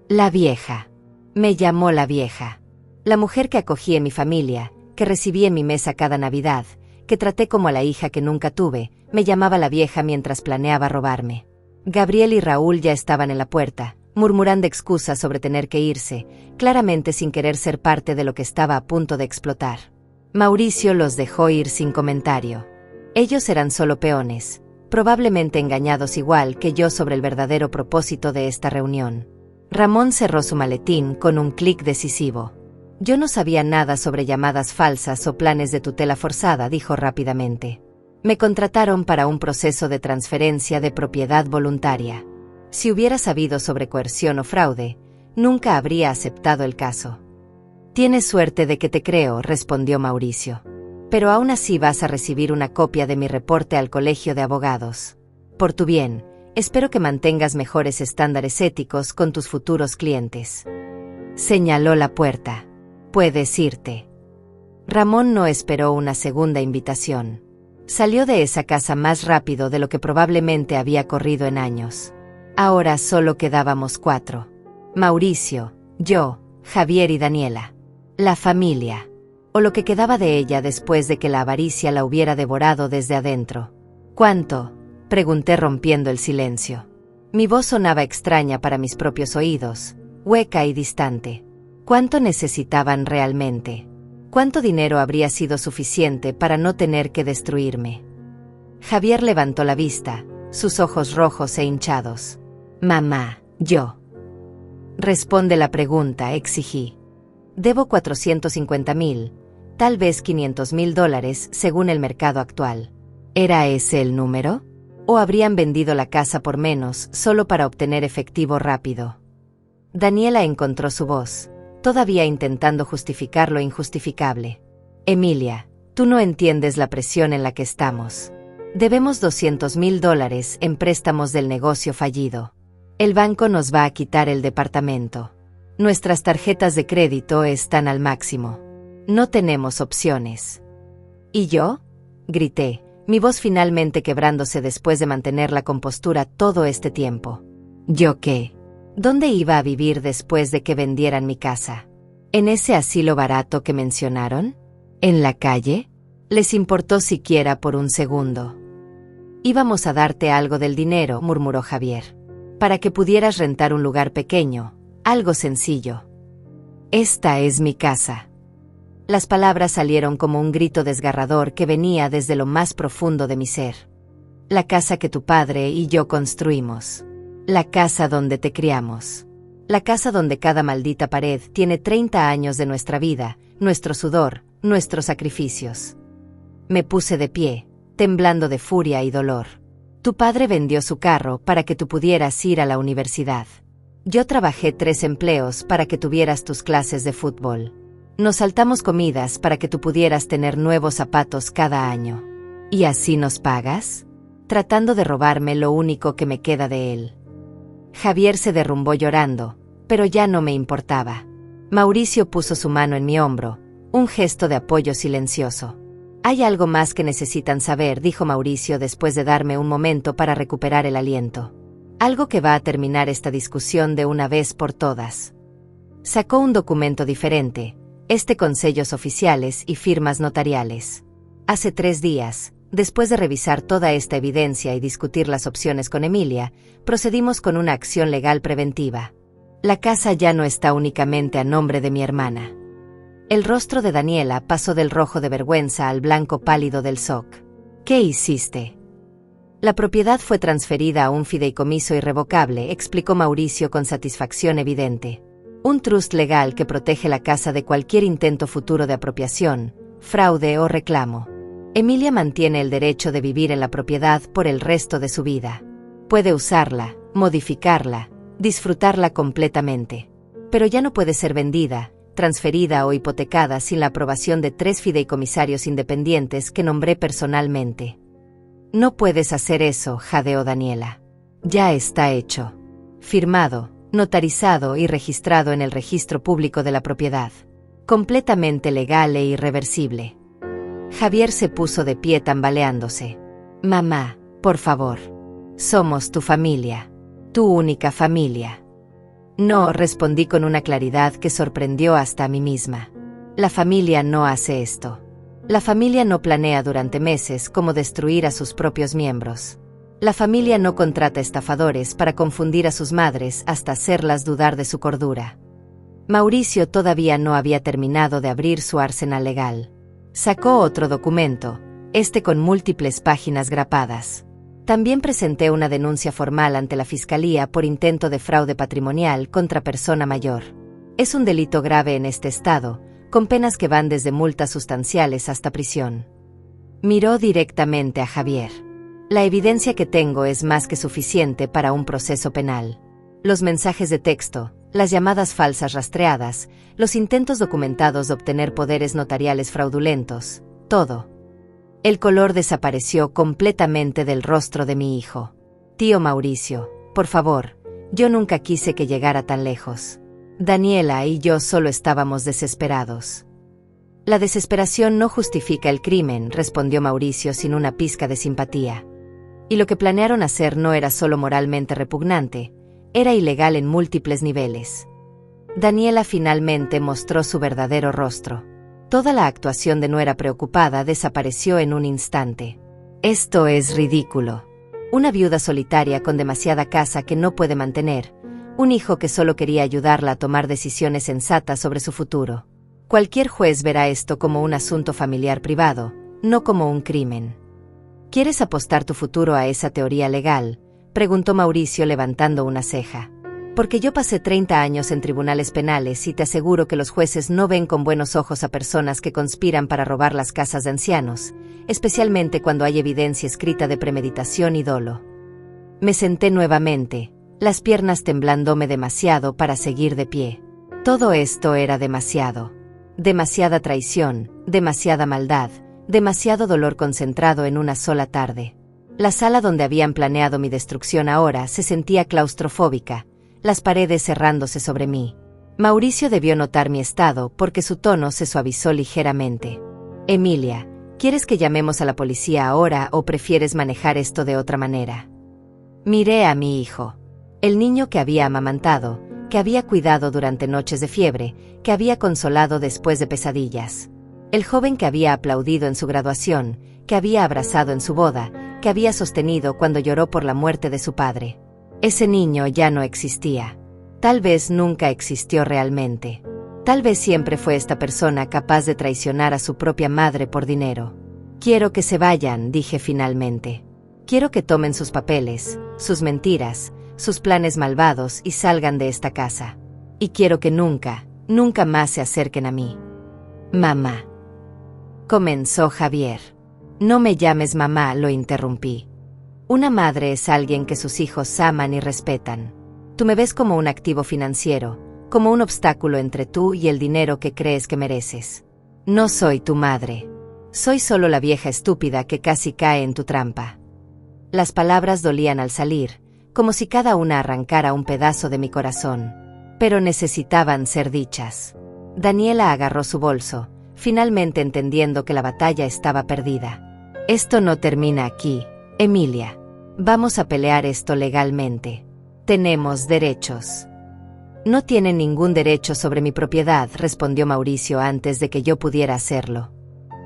La vieja. Me llamó la vieja. La mujer que acogí en mi familia, que recibí en mi mesa cada Navidad, que traté como a la hija que nunca tuve, me llamaba la vieja mientras planeaba robarme. Gabriel y Raúl ya estaban en la puerta, murmurando excusas sobre tener que irse, claramente sin querer ser parte de lo que estaba a punto de explotar. Mauricio los dejó ir sin comentario. Ellos eran solo peones, probablemente engañados igual que yo sobre el verdadero propósito de esta reunión. Ramón cerró su maletín con un clic decisivo. Yo no sabía nada sobre llamadas falsas o planes de tutela forzada, dijo rápidamente. Me contrataron para un proceso de transferencia de propiedad voluntaria. Si hubiera sabido sobre coerción o fraude, nunca habría aceptado el caso. Tienes suerte de que te creo, respondió Mauricio. Pero aún así vas a recibir una copia de mi reporte al colegio de abogados. Por tu bien, espero que mantengas mejores estándares éticos con tus futuros clientes. Señaló la puerta. Puedes irte. Ramón no esperó una segunda invitación. Salió de esa casa más rápido de lo que probablemente había corrido en años. Ahora solo quedábamos 4. Mauricio, yo, Javier y Daniela. La familia. O lo que quedaba de ella después de que la avaricia la hubiera devorado desde adentro. ¿Cuánto?, pregunté rompiendo el silencio. Mi voz sonaba extraña para mis propios oídos, hueca y distante. ¿Cuánto necesitaban realmente? ¿Cuánto dinero habría sido suficiente para no tener que destruirme? Javier levantó la vista, sus ojos rojos e hinchados. Mamá, yo. Responde la pregunta, exigí. Debo 450,000, tal vez $500,000 según el mercado actual. ¿Era ese el número? ¿O habrían vendido la casa por menos solo para obtener efectivo rápido? Daniela encontró su voz, todavía intentando justificar lo injustificable. Emilia, tú no entiendes la presión en la que estamos. Debemos $200,000 en préstamos del negocio fallido. El banco nos va a quitar el departamento. Nuestras tarjetas de crédito están al máximo. No tenemos opciones. ¿Y yo?, grité, mi voz finalmente quebrándose después de mantener la compostura todo este tiempo. ¿Yo qué? ¿Dónde iba a vivir después de que vendieran mi casa? ¿En ese asilo barato que mencionaron? ¿En la calle? ¿Les importó siquiera por un segundo? Íbamos a darte algo del dinero, murmuró Javier, para que pudieras rentar un lugar pequeño, algo sencillo. Esta es mi casa. Las palabras salieron como un grito desgarrador que venía desde lo más profundo de mi ser. La casa que tu padre y yo construimos. La casa donde te criamos. La casa donde cada maldita pared tiene 30 años de nuestra vida, nuestro sudor, nuestros sacrificios. Me puse de pie, temblando de furia y dolor. Tu padre vendió su carro para que tú pudieras ir a la universidad. Yo trabajé 3 empleos para que tuvieras tus clases de fútbol. Nos saltamos comidas para que tú pudieras tener nuevos zapatos cada año. ¿Y así nos pagas? Tratando de robarme lo único que me queda de él. Javier se derrumbó llorando, pero ya no me importaba. Mauricio puso su mano en mi hombro, un gesto de apoyo silencioso. Hay algo más que necesitan saber, dijo Mauricio después de darme un momento para recuperar el aliento. Algo que va a terminar esta discusión de una vez por todas. Sacó un documento diferente, con sellos oficiales y firmas notariales. Hace 3 días, después de revisar toda esta evidencia y discutir las opciones con Emilia, procedimos con una acción legal preventiva. La casa ya no está únicamente a nombre de mi hermana. El rostro de Daniela pasó del rojo de vergüenza al blanco pálido del shock. ¿Qué hiciste? La propiedad fue transferida a un fideicomiso irrevocable, explicó Mauricio con satisfacción evidente. Un trust legal que protege la casa de cualquier intento futuro de apropiación, fraude o reclamo. Emilia mantiene el derecho de vivir en la propiedad por el resto de su vida. Puede usarla, modificarla, disfrutarla completamente. Pero ya no puede ser vendida, transferida o hipotecada sin la aprobación de 3 fideicomisarios independientes que nombré personalmente. No puedes hacer eso, jadeó Daniela. Ya está hecho. Firmado, notarizado y registrado en el registro público de la propiedad. Completamente legal e irreversible. Javier se puso de pie tambaleándose. Mamá, por favor. Somos tu familia. Tu única familia. No, respondí con una claridad que sorprendió hasta a mí misma. La familia no hace esto. La familia no planea durante meses cómo destruir a sus propios miembros. La familia no contrata estafadores para confundir a sus madres hasta hacerlas dudar de su cordura. Mauricio todavía no había terminado de abrir su arsenal legal. Sacó otro documento, con múltiples páginas grapadas. También presenté una denuncia formal ante la Fiscalía por intento de fraude patrimonial contra persona mayor. Es un delito grave en este estado, con penas que van desde multas sustanciales hasta prisión. Miró directamente a Javier. La evidencia que tengo es más que suficiente para un proceso penal. Los mensajes de texto, las llamadas falsas rastreadas, los intentos documentados de obtener poderes notariales fraudulentos, todo. El color desapareció completamente del rostro de mi hijo. Tío Mauricio, por favor, yo nunca quise que llegara tan lejos. Daniela y yo solo estábamos desesperados. La desesperación no justifica el crimen, respondió Mauricio sin una pizca de simpatía. Y lo que planearon hacer no era solo moralmente repugnante, era ilegal en múltiples niveles. Daniela finalmente mostró su verdadero rostro. Toda la actuación de nuera preocupada desapareció en un instante. Esto es ridículo. Una viuda solitaria con demasiada casa que no puede mantener, un hijo que solo quería ayudarla a tomar decisiones sensatas sobre su futuro. Cualquier juez verá esto como un asunto familiar privado, no como un crimen. ¿Quieres apostar tu futuro a esa teoría legal?, preguntó Mauricio levantando una ceja. Porque yo pasé 30 años en tribunales penales y te aseguro que los jueces no ven con buenos ojos a personas que conspiran para robar las casas de ancianos, especialmente cuando hay evidencia escrita de premeditación y dolo. Me senté nuevamente, las piernas temblándome demasiado para seguir de pie. Todo esto era demasiado. Demasiada traición, demasiada maldad, demasiado dolor concentrado en una sola tarde. La sala donde habían planeado mi destrucción ahora se sentía claustrofóbica, las paredes cerrándose sobre mí. Mauricio debió notar mi estado porque su tono se suavizó ligeramente. Emilia, ¿quieres que llamemos a la policía ahora o prefieres manejar esto de otra manera? Miré a mi hijo. El niño que había amamantado, que había cuidado durante noches de fiebre, que había consolado después de pesadillas. El joven que había aplaudido en su graduación, que había abrazado en su boda, que había sostenido cuando lloró por la muerte de su padre. Ese niño ya no existía. Tal vez nunca existió realmente. Tal vez siempre fue esta persona capaz de traicionar a su propia madre por dinero. Quiero que se vayan, dije finalmente. Quiero que tomen sus papeles, sus mentiras, sus planes malvados y salgan de esta casa. Y quiero que nunca, nunca más se acerquen a mí. Mamá. Comenzó Javier. No me llames mamá, lo interrumpí. Una madre es alguien que sus hijos aman y respetan. Tú me ves como un activo financiero, como un obstáculo entre tú y el dinero que crees que mereces. No soy tu madre. Soy solo la vieja estúpida que casi cae en tu trampa. Las palabras dolían al salir, como si cada una arrancara un pedazo de mi corazón. Pero necesitaban ser dichas. Daniela agarró su bolso, finalmente entendiendo que la batalla estaba perdida. Esto no termina aquí, Emilia. Vamos a pelear esto legalmente. Tenemos derechos. No tienen ningún derecho sobre mi propiedad, respondió Mauricio antes de que yo pudiera hacerlo.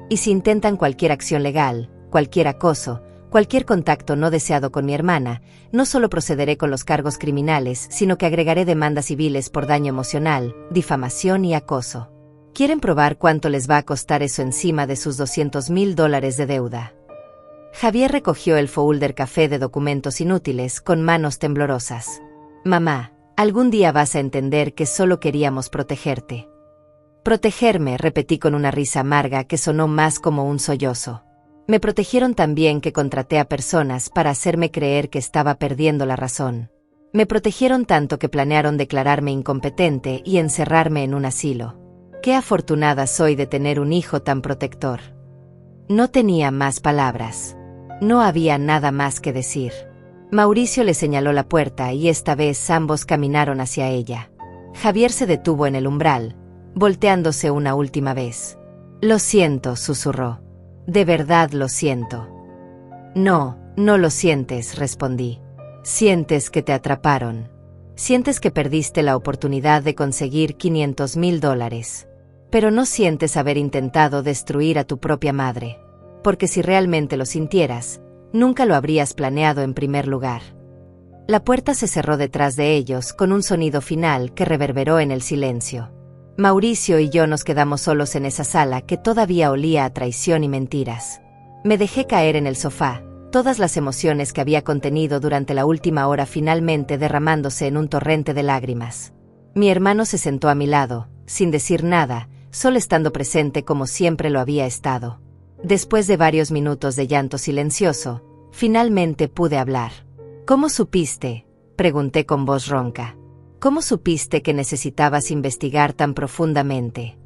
Y si intentan cualquier acción legal, cualquier acoso, cualquier contacto no deseado con mi hermana, no solo procederé con los cargos criminales, sino que agregaré demandas civiles por daño emocional, difamación y acoso. ¿Quieren probar cuánto les va a costar eso encima de sus $200,000 de deuda? Javier recogió el folder café de documentos inútiles con manos temblorosas. Mamá, algún día vas a entender que solo queríamos protegerte. Protegerme, repetí con una risa amarga que sonó más como un sollozo. Me protegieron tan bien que contraté a personas para hacerme creer que estaba perdiendo la razón. Me protegieron tanto que planearon declararme incompetente y encerrarme en un asilo. Qué afortunada soy de tener un hijo tan protector. No tenía más palabras. No había nada más que decir. Mauricio le señaló la puerta y esta vez ambos caminaron hacia ella. Javier se detuvo en el umbral, volteándose una última vez. Lo siento, susurró. De verdad lo siento. No, no lo sientes, respondí. Sientes que te atraparon. Sientes que perdiste la oportunidad de conseguir $500,000. Pero no sientes haber intentado destruir a tu propia madre. Porque si realmente lo sintieras, nunca lo habrías planeado en primer lugar. La puerta se cerró detrás de ellos con un sonido final que reverberó en el silencio. Mauricio y yo nos quedamos solos en esa sala que todavía olía a traición y mentiras. Me dejé caer en el sofá, todas las emociones que había contenido durante la última hora finalmente derramándose en un torrente de lágrimas. Mi hermano se sentó a mi lado, sin decir nada, solo estando presente como siempre lo había estado. Después de varios minutos de llanto silencioso, finalmente pude hablar. ¿Cómo supiste?, pregunté con voz ronca. ¿Cómo supiste que necesitabas investigar tan profundamente?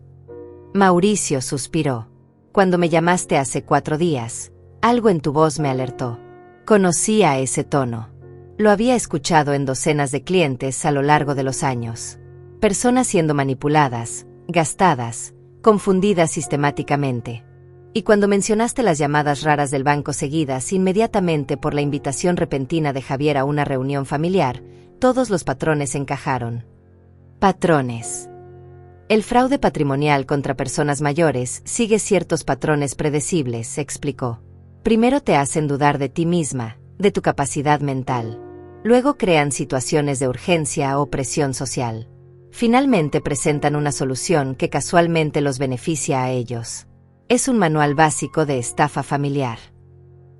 Mauricio suspiró. Cuando me llamaste hace 4 días, algo en tu voz me alertó. Conocía ese tono. Lo había escuchado en docenas de clientes a lo largo de los años. Personas siendo manipuladas, gastadas, confundidas sistemáticamente. Y cuando mencionaste las llamadas raras del banco seguidas inmediatamente por la invitación repentina de Javier a una reunión familiar, todos los patrones encajaron. Patrones. El fraude patrimonial contra personas mayores sigue ciertos patrones predecibles, explicó. Primero te hacen dudar de ti misma, de tu capacidad mental. Luego crean situaciones de urgencia o presión social. Finalmente presentan una solución que casualmente los beneficia a ellos. Es un manual básico de estafa familiar.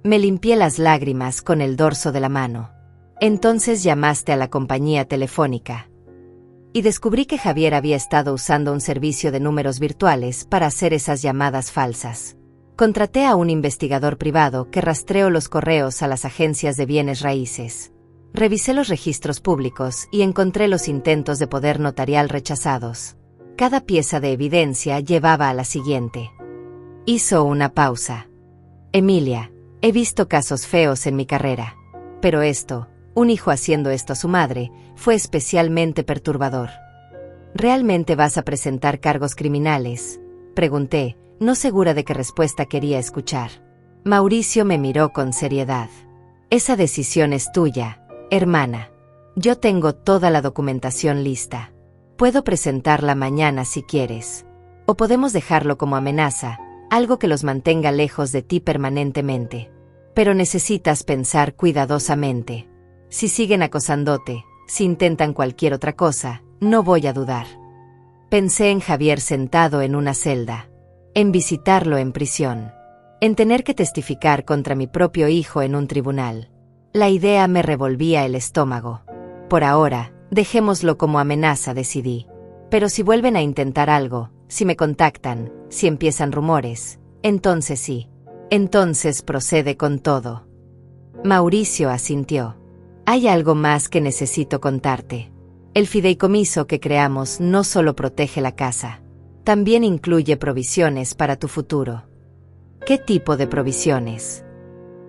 Me limpié las lágrimas con el dorso de la mano. Entonces llamaste a la compañía telefónica. Y descubrí que Javier había estado usando un servicio de números virtuales para hacer esas llamadas falsas. Contraté a un investigador privado que rastreó los correos a las agencias de bienes raíces. Revisé los registros públicos y encontré los intentos de poder notarial rechazados. Cada pieza de evidencia llevaba a la siguiente. Hizo una pausa. Emilia, he visto casos feos en mi carrera. Pero esto, un hijo haciendo esto a su madre, fue especialmente perturbador. ¿Realmente vas a presentar cargos criminales?, pregunté, no segura de qué respuesta quería escuchar. Mauricio me miró con seriedad. Esa decisión es tuya, hermana. Yo tengo toda la documentación lista. Puedo presentarla mañana si quieres. O podemos dejarlo como amenaza, algo que los mantenga lejos de ti permanentemente. Pero necesitas pensar cuidadosamente. Si siguen acosándote, si intentan cualquier otra cosa, no voy a dudar. Pensé en Javier sentado en una celda, en visitarlo en prisión, en tener que testificar contra mi propio hijo en un tribunal. La idea me revolvía el estómago. Por ahora, dejémoslo como amenaza, decidí. Pero si vuelven a intentar algo, si me contactan, si empiezan rumores, entonces sí. Entonces procede con todo. Mauricio asintió. Hay algo más que necesito contarte. El fideicomiso que creamos no solo protege la casa, también incluye provisiones para tu futuro. ¿Qué tipo de provisiones?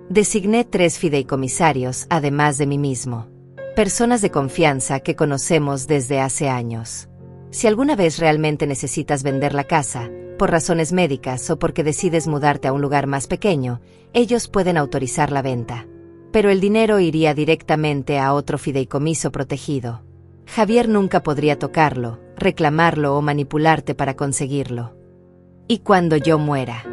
Designé 3 fideicomisarios además de mí mismo. Personas de confianza que conocemos desde hace años. Si alguna vez realmente necesitas vender la casa, por razones médicas o porque decides mudarte a un lugar más pequeño, ellos pueden autorizar la venta. Pero el dinero iría directamente a otro fideicomiso protegido. Javier nunca podría tocarlo, reclamarlo o manipularte para conseguirlo. ¿Y cuando yo muera?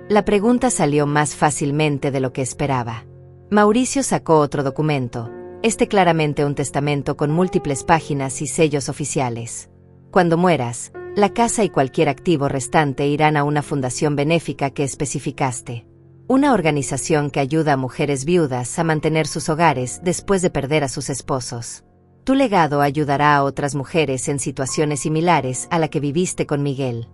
La pregunta salió más fácilmente de lo que esperaba. Mauricio sacó otro documento, claramente un testamento con múltiples páginas y sellos oficiales. Cuando mueras, la casa y cualquier activo restante irán a una fundación benéfica que especificaste. Una organización que ayuda a mujeres viudas a mantener sus hogares después de perder a sus esposos. Tu legado ayudará a otras mujeres en situaciones similares a la que viviste con Miguel.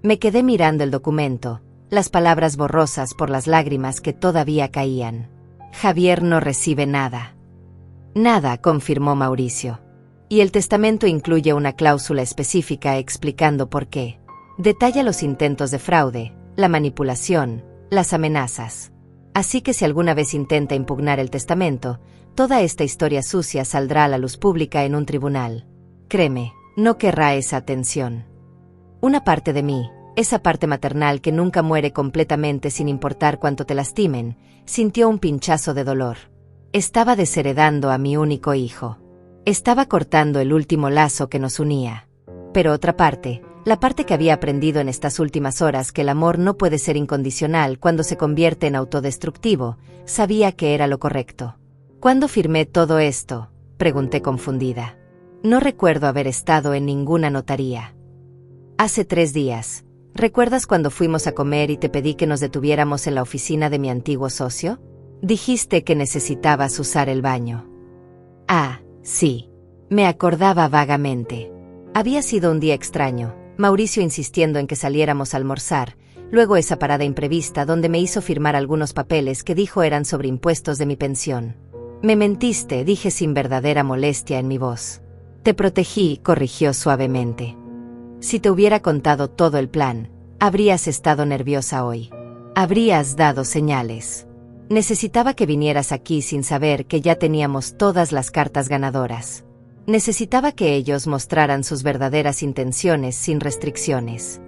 Me quedé mirando el documento, las palabras borrosas por las lágrimas que todavía caían. Javier no recibe nada. Nada, confirmó Mauricio. Y el testamento incluye una cláusula específica explicando por qué. Detalla los intentos de fraude, la manipulación, las amenazas. Así que si alguna vez intenta impugnar el testamento, toda esta historia sucia saldrá a la luz pública en un tribunal. Créeme, no querrá esa atención. Una parte de mí, esa parte maternal que nunca muere completamente sin importar cuánto te lastimen, sintió un pinchazo de dolor. Estaba desheredando a mi único hijo. Estaba cortando el último lazo que nos unía. Pero otra parte, la parte que había aprendido en estas últimas horas que el amor no puede ser incondicional cuando se convierte en autodestructivo, sabía que era lo correcto. ¿Cuándo firmé todo esto?, pregunté confundida. No recuerdo haber estado en ninguna notaría. Hace 3 días. ¿Recuerdas cuando fuimos a comer y te pedí que nos detuviéramos en la oficina de mi antiguo socio? Dijiste que necesitabas usar el baño. Ah, sí. Me acordaba vagamente. Había sido un día extraño, Mauricio insistiendo en que saliéramos a almorzar, luego esa parada imprevista donde me hizo firmar algunos papeles que dijo eran sobre impuestos de mi pensión. Me mentiste, dije sin verdadera molestia en mi voz. Te protegí, corrigió suavemente. Si te hubiera contado todo el plan, habrías estado nerviosa hoy. Habrías dado señales. Necesitaba que vinieras aquí sin saber que ya teníamos todas las cartas ganadoras. Necesitaba que ellos mostraran sus verdaderas intenciones sin restricciones.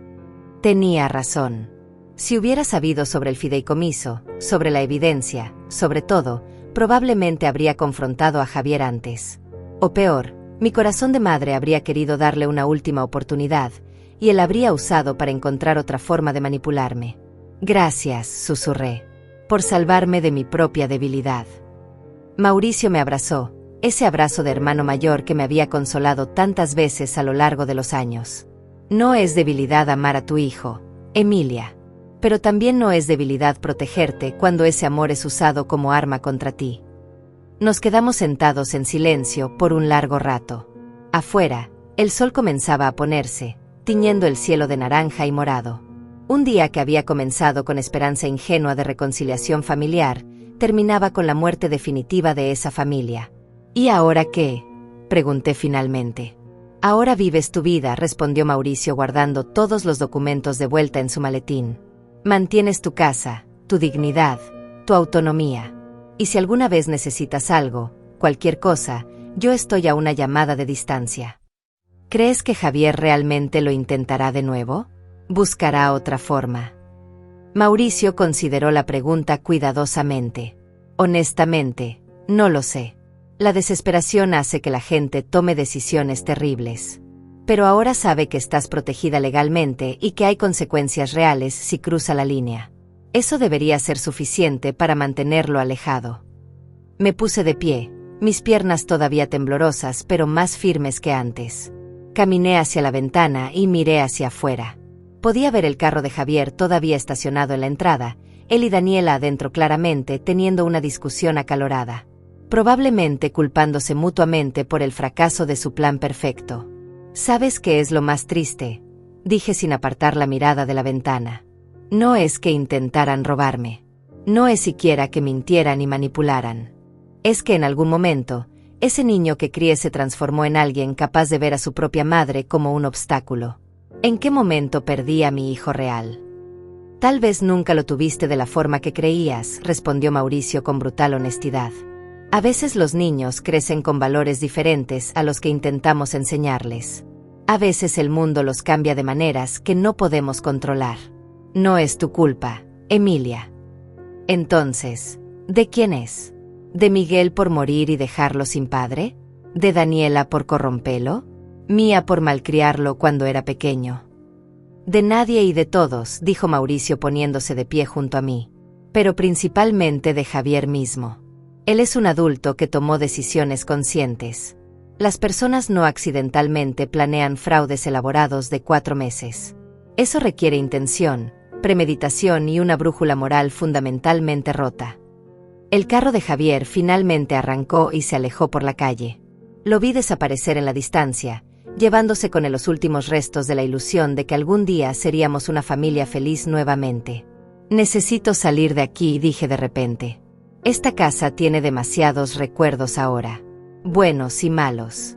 Tenía razón. Si hubiera sabido sobre el fideicomiso, sobre la evidencia, sobre todo, probablemente habría confrontado a Javier antes. O peor, mi corazón de madre habría querido darle una última oportunidad, y él habría usado para encontrar otra forma de manipularme. Gracias, susurré, por salvarme de mi propia debilidad. Mauricio me abrazó, ese abrazo de hermano mayor que me había consolado tantas veces a lo largo de los años. No es debilidad amar a tu hijo, Emilia. Pero también no es debilidad protegerte cuando ese amor es usado como arma contra ti. Nos quedamos sentados en silencio por un largo rato. Afuera, el sol comenzaba a ponerse, tiñendo el cielo de naranja y morado. Un día que había comenzado con esperanza ingenua de reconciliación familiar, terminaba con la muerte definitiva de esa familia. ¿Y ahora qué?, pregunté finalmente. Ahora vives tu vida, respondió Mauricio guardando todos los documentos de vuelta en su maletín. Mantienes tu casa, tu dignidad, tu autonomía. Y si alguna vez necesitas algo, cualquier cosa, yo estoy a una llamada de distancia. ¿Crees que Javier realmente lo intentará de nuevo? ¿Buscará otra forma? Mauricio consideró la pregunta cuidadosamente. Honestamente, no lo sé. La desesperación hace que la gente tome decisiones terribles. Pero ahora sabe que estás protegida legalmente y que hay consecuencias reales si cruza la línea. Eso debería ser suficiente para mantenerlo alejado. Me puse de pie, mis piernas todavía temblorosas pero más firmes que antes. Caminé hacia la ventana y miré hacia afuera. Podía ver el carro de Javier todavía estacionado en la entrada, él y Daniela adentro claramente teniendo una discusión acalorada. Probablemente culpándose mutuamente por el fracaso de su plan perfecto. ¿Sabes qué es lo más triste?, dije sin apartar la mirada de la ventana. No es que intentaran robarme. No es siquiera que mintieran y manipularan. Es que en algún momento, ese niño que crié se transformó en alguien capaz de ver a su propia madre como un obstáculo. ¿En qué momento perdí a mi hijo real? Tal vez nunca lo tuviste de la forma que creías, respondió Mauricio con brutal honestidad. A veces los niños crecen con valores diferentes a los que intentamos enseñarles. A veces el mundo los cambia de maneras que no podemos controlar. No es tu culpa, Emilia. Entonces, ¿de quién es? ¿De Miguel por morir y dejarlo sin padre? ¿De Daniela por corromperlo? ¿Mía por malcriarlo cuando era pequeño? De nadie y de todos, dijo Mauricio poniéndose de pie junto a mí. Pero principalmente de Javier mismo. Él es un adulto que tomó decisiones conscientes. Las personas no accidentalmente planean fraudes elaborados de 4 meses. Eso requiere intención, premeditación y una brújula moral fundamentalmente rota. El carro de Javier finalmente arrancó y se alejó por la calle. Lo vi desaparecer en la distancia, llevándose con él los últimos restos de la ilusión de que algún día seríamos una familia feliz nuevamente. Necesito salir de aquí, dije de repente. Esta casa tiene demasiados recuerdos ahora, buenos y malos.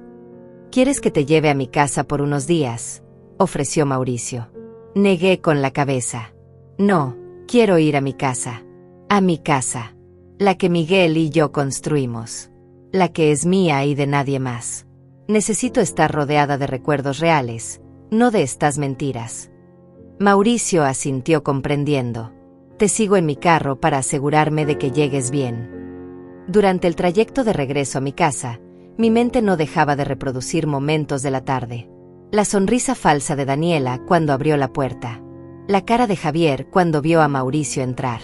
¿Quieres que te lleve a mi casa por unos días?, ofreció Mauricio. Negué con la cabeza. No, quiero ir a mi casa. A mi casa. La que Miguel y yo construimos. La que es mía y de nadie más. Necesito estar rodeada de recuerdos reales, no de estas mentiras. Mauricio asintió comprendiendo. Te sigo en mi carro para asegurarme de que llegues bien. Durante el trayecto de regreso a mi casa, mi mente no dejaba de reproducir momentos de la tarde. La sonrisa falsa de Daniela cuando abrió la puerta. La cara de Javier cuando vio a Mauricio entrar.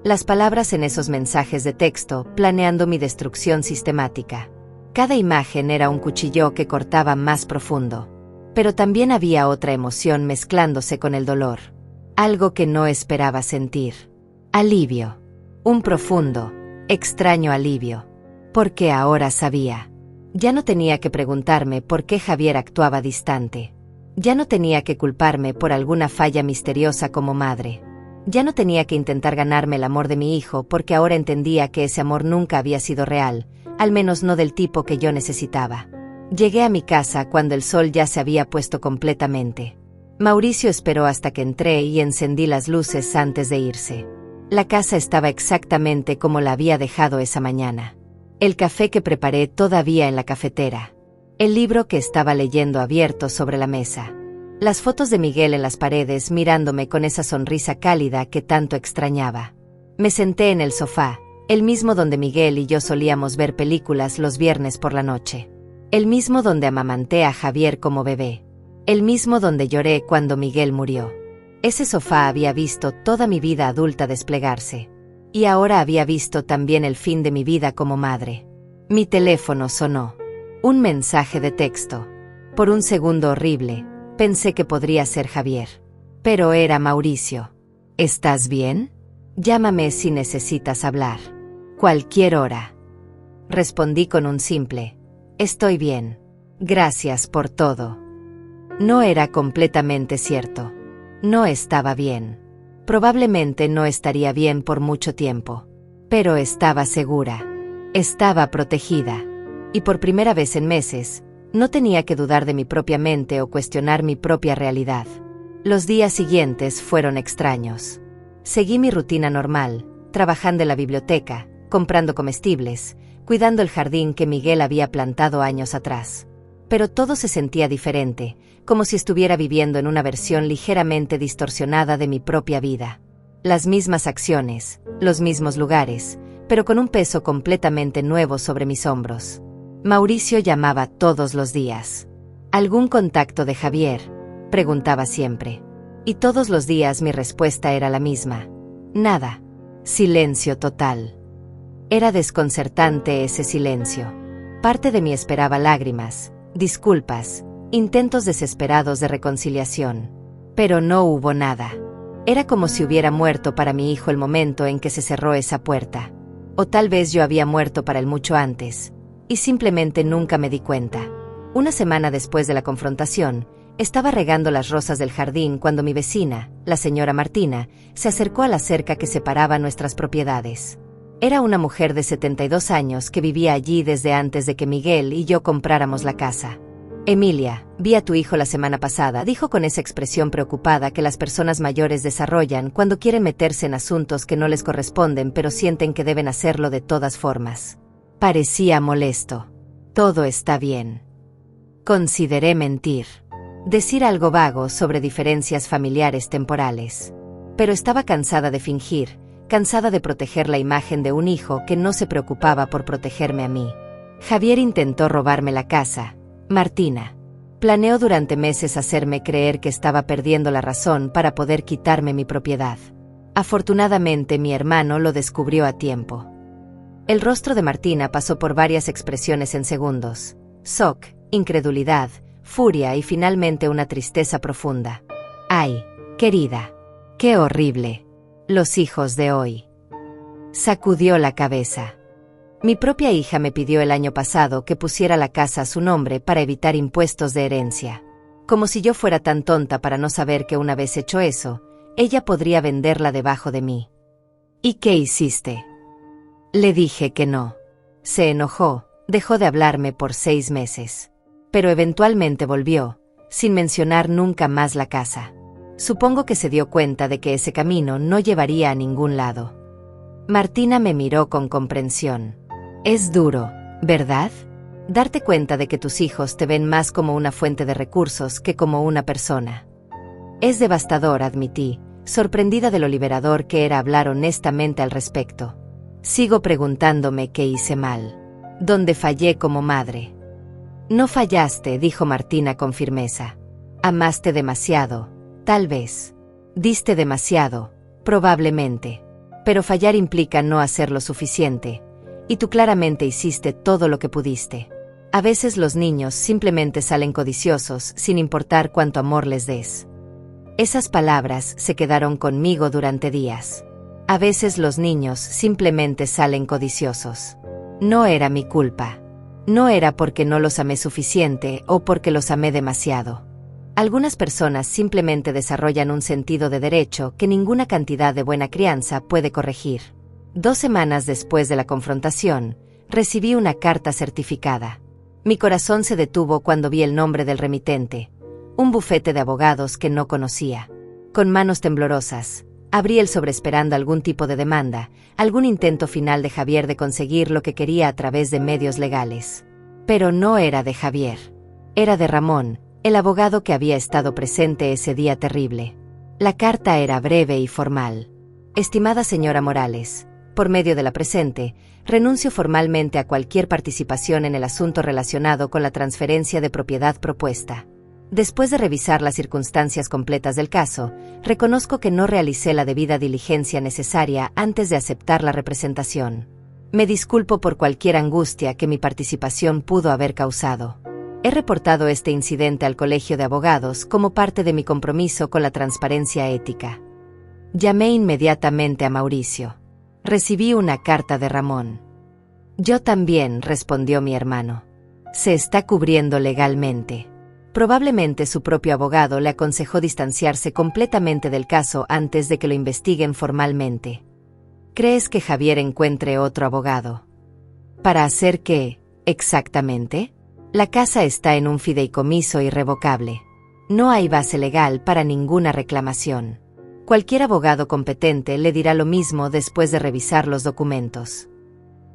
Las palabras en esos mensajes de texto planeando mi destrucción sistemática. Cada imagen era un cuchillo que cortaba más profundo. Pero también había otra emoción mezclándose con el dolor. Algo que no esperaba sentir. Alivio. Un profundo, extraño alivio. Porque ahora sabía. Ya no tenía que preguntarme por qué Javier actuaba distante. Ya no tenía que culparme por alguna falla misteriosa como madre. Ya no tenía que intentar ganarme el amor de mi hijo porque ahora entendía que ese amor nunca había sido real, al menos no del tipo que yo necesitaba. Llegué a mi casa cuando el sol ya se había puesto completamente. Mauricio esperó hasta que entré y encendí las luces antes de irse. La casa estaba exactamente como la había dejado esa mañana. El café que preparé todavía en la cafetera. El libro que estaba leyendo abierto sobre la mesa. Las fotos de Miguel en las paredes mirándome con esa sonrisa cálida que tanto extrañaba. Me senté en el sofá, el mismo donde Miguel y yo solíamos ver películas los viernes por la noche. El mismo donde amamanté a Javier como bebé. El mismo donde lloré cuando Miguel murió. Ese sofá había visto toda mi vida adulta desplegarse. Y ahora había visto también el fin de mi vida como madre. Mi teléfono sonó. Un mensaje de texto. Por un segundo horrible, pensé que podría ser Javier. Pero era Mauricio. ¿Estás bien? Llámame si necesitas hablar. Cualquier hora. Respondí con un simple. Estoy bien. Gracias por todo. No era completamente cierto. No estaba bien. Probablemente no estaría bien por mucho tiempo. Pero estaba segura. Estaba protegida. Y por primera vez en meses, no tenía que dudar de mi propia mente o cuestionar mi propia realidad. Los días siguientes fueron extraños. Seguí mi rutina normal, trabajando en la biblioteca, comprando comestibles, cuidando el jardín que Miguel había plantado años atrás. pero todo se sentía diferente, como si estuviera viviendo en una versión ligeramente distorsionada de mi propia vida. Las mismas acciones, los mismos lugares, pero con un peso completamente nuevo sobre mis hombros. Mauricio llamaba todos los días. ¿Algún contacto de Javier?, preguntaba siempre. Y todos los días mi respuesta era la misma. Nada. Silencio total. Era desconcertante ese silencio. Parte de mí esperaba lágrimas, disculpas, intentos desesperados de reconciliación. Pero no hubo nada. Era como si hubiera muerto para mi hijo el momento en que se cerró esa puerta. O tal vez yo había muerto para él mucho antes, y simplemente nunca me di cuenta. Una semana después de la confrontación, estaba regando las rosas del jardín cuando mi vecina, la señora Martina, se acercó a la cerca que separaba nuestras propiedades. Era una mujer de 72 años que vivía allí desde antes de que Miguel y yo compráramos la casa. Emilia, vi a tu hijo la semana pasada, dijo con esa expresión preocupada que las personas mayores desarrollan cuando quieren meterse en asuntos que no les corresponden pero sienten que deben hacerlo de todas formas. Parecía molesto. Todo está bien. Consideré mentir. Decir algo vago sobre diferencias familiares temporales. Pero estaba cansada de fingir, cansada de proteger la imagen de un hijo que no se preocupaba por protegerme a mí. Javier intentó robarme la casa. Martina. Planeó durante meses hacerme creer que estaba perdiendo la razón para poder quitarme mi propiedad. Afortunadamente mi hermano lo descubrió a tiempo. El rostro de Martina pasó por varias expresiones en segundos. Shock, incredulidad, furia y finalmente una tristeza profunda. ¡Ay, querida! ¡Qué horrible! Los hijos de hoy. Sacudió la cabeza. Mi propia hija me pidió el año pasado que pusiera la casa a su nombre para evitar impuestos de herencia. Como si yo fuera tan tonta para no saber que una vez hecho eso, ella podría venderla debajo de mí. ¿Y qué hiciste? Le dije que no. Se enojó, dejó de hablarme por 6 meses. Pero eventualmente volvió, sin mencionar nunca más la casa. Supongo que se dio cuenta de que ese camino no llevaría a ningún lado. Martina me miró con comprensión. Es duro, ¿verdad? Darte cuenta de que tus hijos te ven más como una fuente de recursos que como una persona. Es devastador, admití, sorprendida de lo liberador que era hablar honestamente al respecto. Sigo preguntándome qué hice mal. ¿Dónde fallé como madre? No fallaste, dijo Martina con firmeza. Amaste demasiado, tal vez. Diste demasiado, probablemente. Pero fallar implica no hacer lo suficiente. Y tú claramente hiciste todo lo que pudiste. A veces los niños simplemente salen codiciosos sin importar cuánto amor les des. Esas palabras se quedaron conmigo durante días. A veces los niños simplemente salen codiciosos. No era mi culpa. No era porque no los amé suficiente o porque los amé demasiado. Algunas personas simplemente desarrollan un sentido de derecho que ninguna cantidad de buena crianza puede corregir. 2 semanas después de la confrontación, recibí una carta certificada. Mi corazón se detuvo cuando vi el nombre del remitente, un bufete de abogados que no conocía. Con manos temblorosas, abrí el sobre esperando algún tipo de demanda, algún intento final de Javier de conseguir lo que quería a través de medios legales. Pero no era de Javier. Era de Ramón, el abogado que había estado presente ese día terrible. La carta era breve y formal. Estimada señora Morales, por medio de la presente, renuncio formalmente a cualquier participación en el asunto relacionado con la transferencia de propiedad propuesta. Después de revisar las circunstancias completas del caso, reconozco que no realicé la debida diligencia necesaria antes de aceptar la representación. Me disculpo por cualquier angustia que mi participación pudo haber causado. He reportado este incidente al Colegio de Abogados como parte de mi compromiso con la transparencia ética. Llamé inmediatamente a Mauricio. Recibí una carta de Ramón. Yo también, respondió mi hermano. Se está cubriendo legalmente. Probablemente su propio abogado le aconsejó distanciarse completamente del caso antes de que lo investiguen formalmente. ¿Crees que Javier encuentre otro abogado? ¿Para hacer qué, exactamente? La casa está en un fideicomiso irrevocable. No hay base legal para ninguna reclamación. Cualquier abogado competente le dirá lo mismo después de revisar los documentos.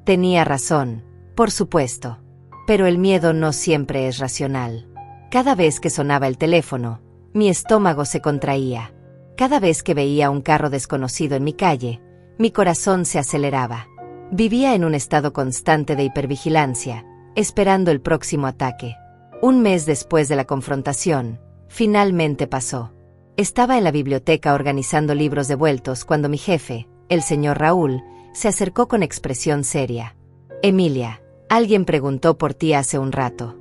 Tenía razón, por supuesto. Pero el miedo no siempre es racional. Cada vez que sonaba el teléfono, mi estómago se contraía. Cada vez que veía un carro desconocido en mi calle, mi corazón se aceleraba. Vivía en un estado constante de hipervigilancia, esperando el próximo ataque. Un mes después de la confrontación, finalmente pasó. Estaba en la biblioteca organizando libros devueltos cuando mi jefe, el señor Raúl, se acercó con expresión seria. «Emilia, alguien preguntó por ti hace un rato».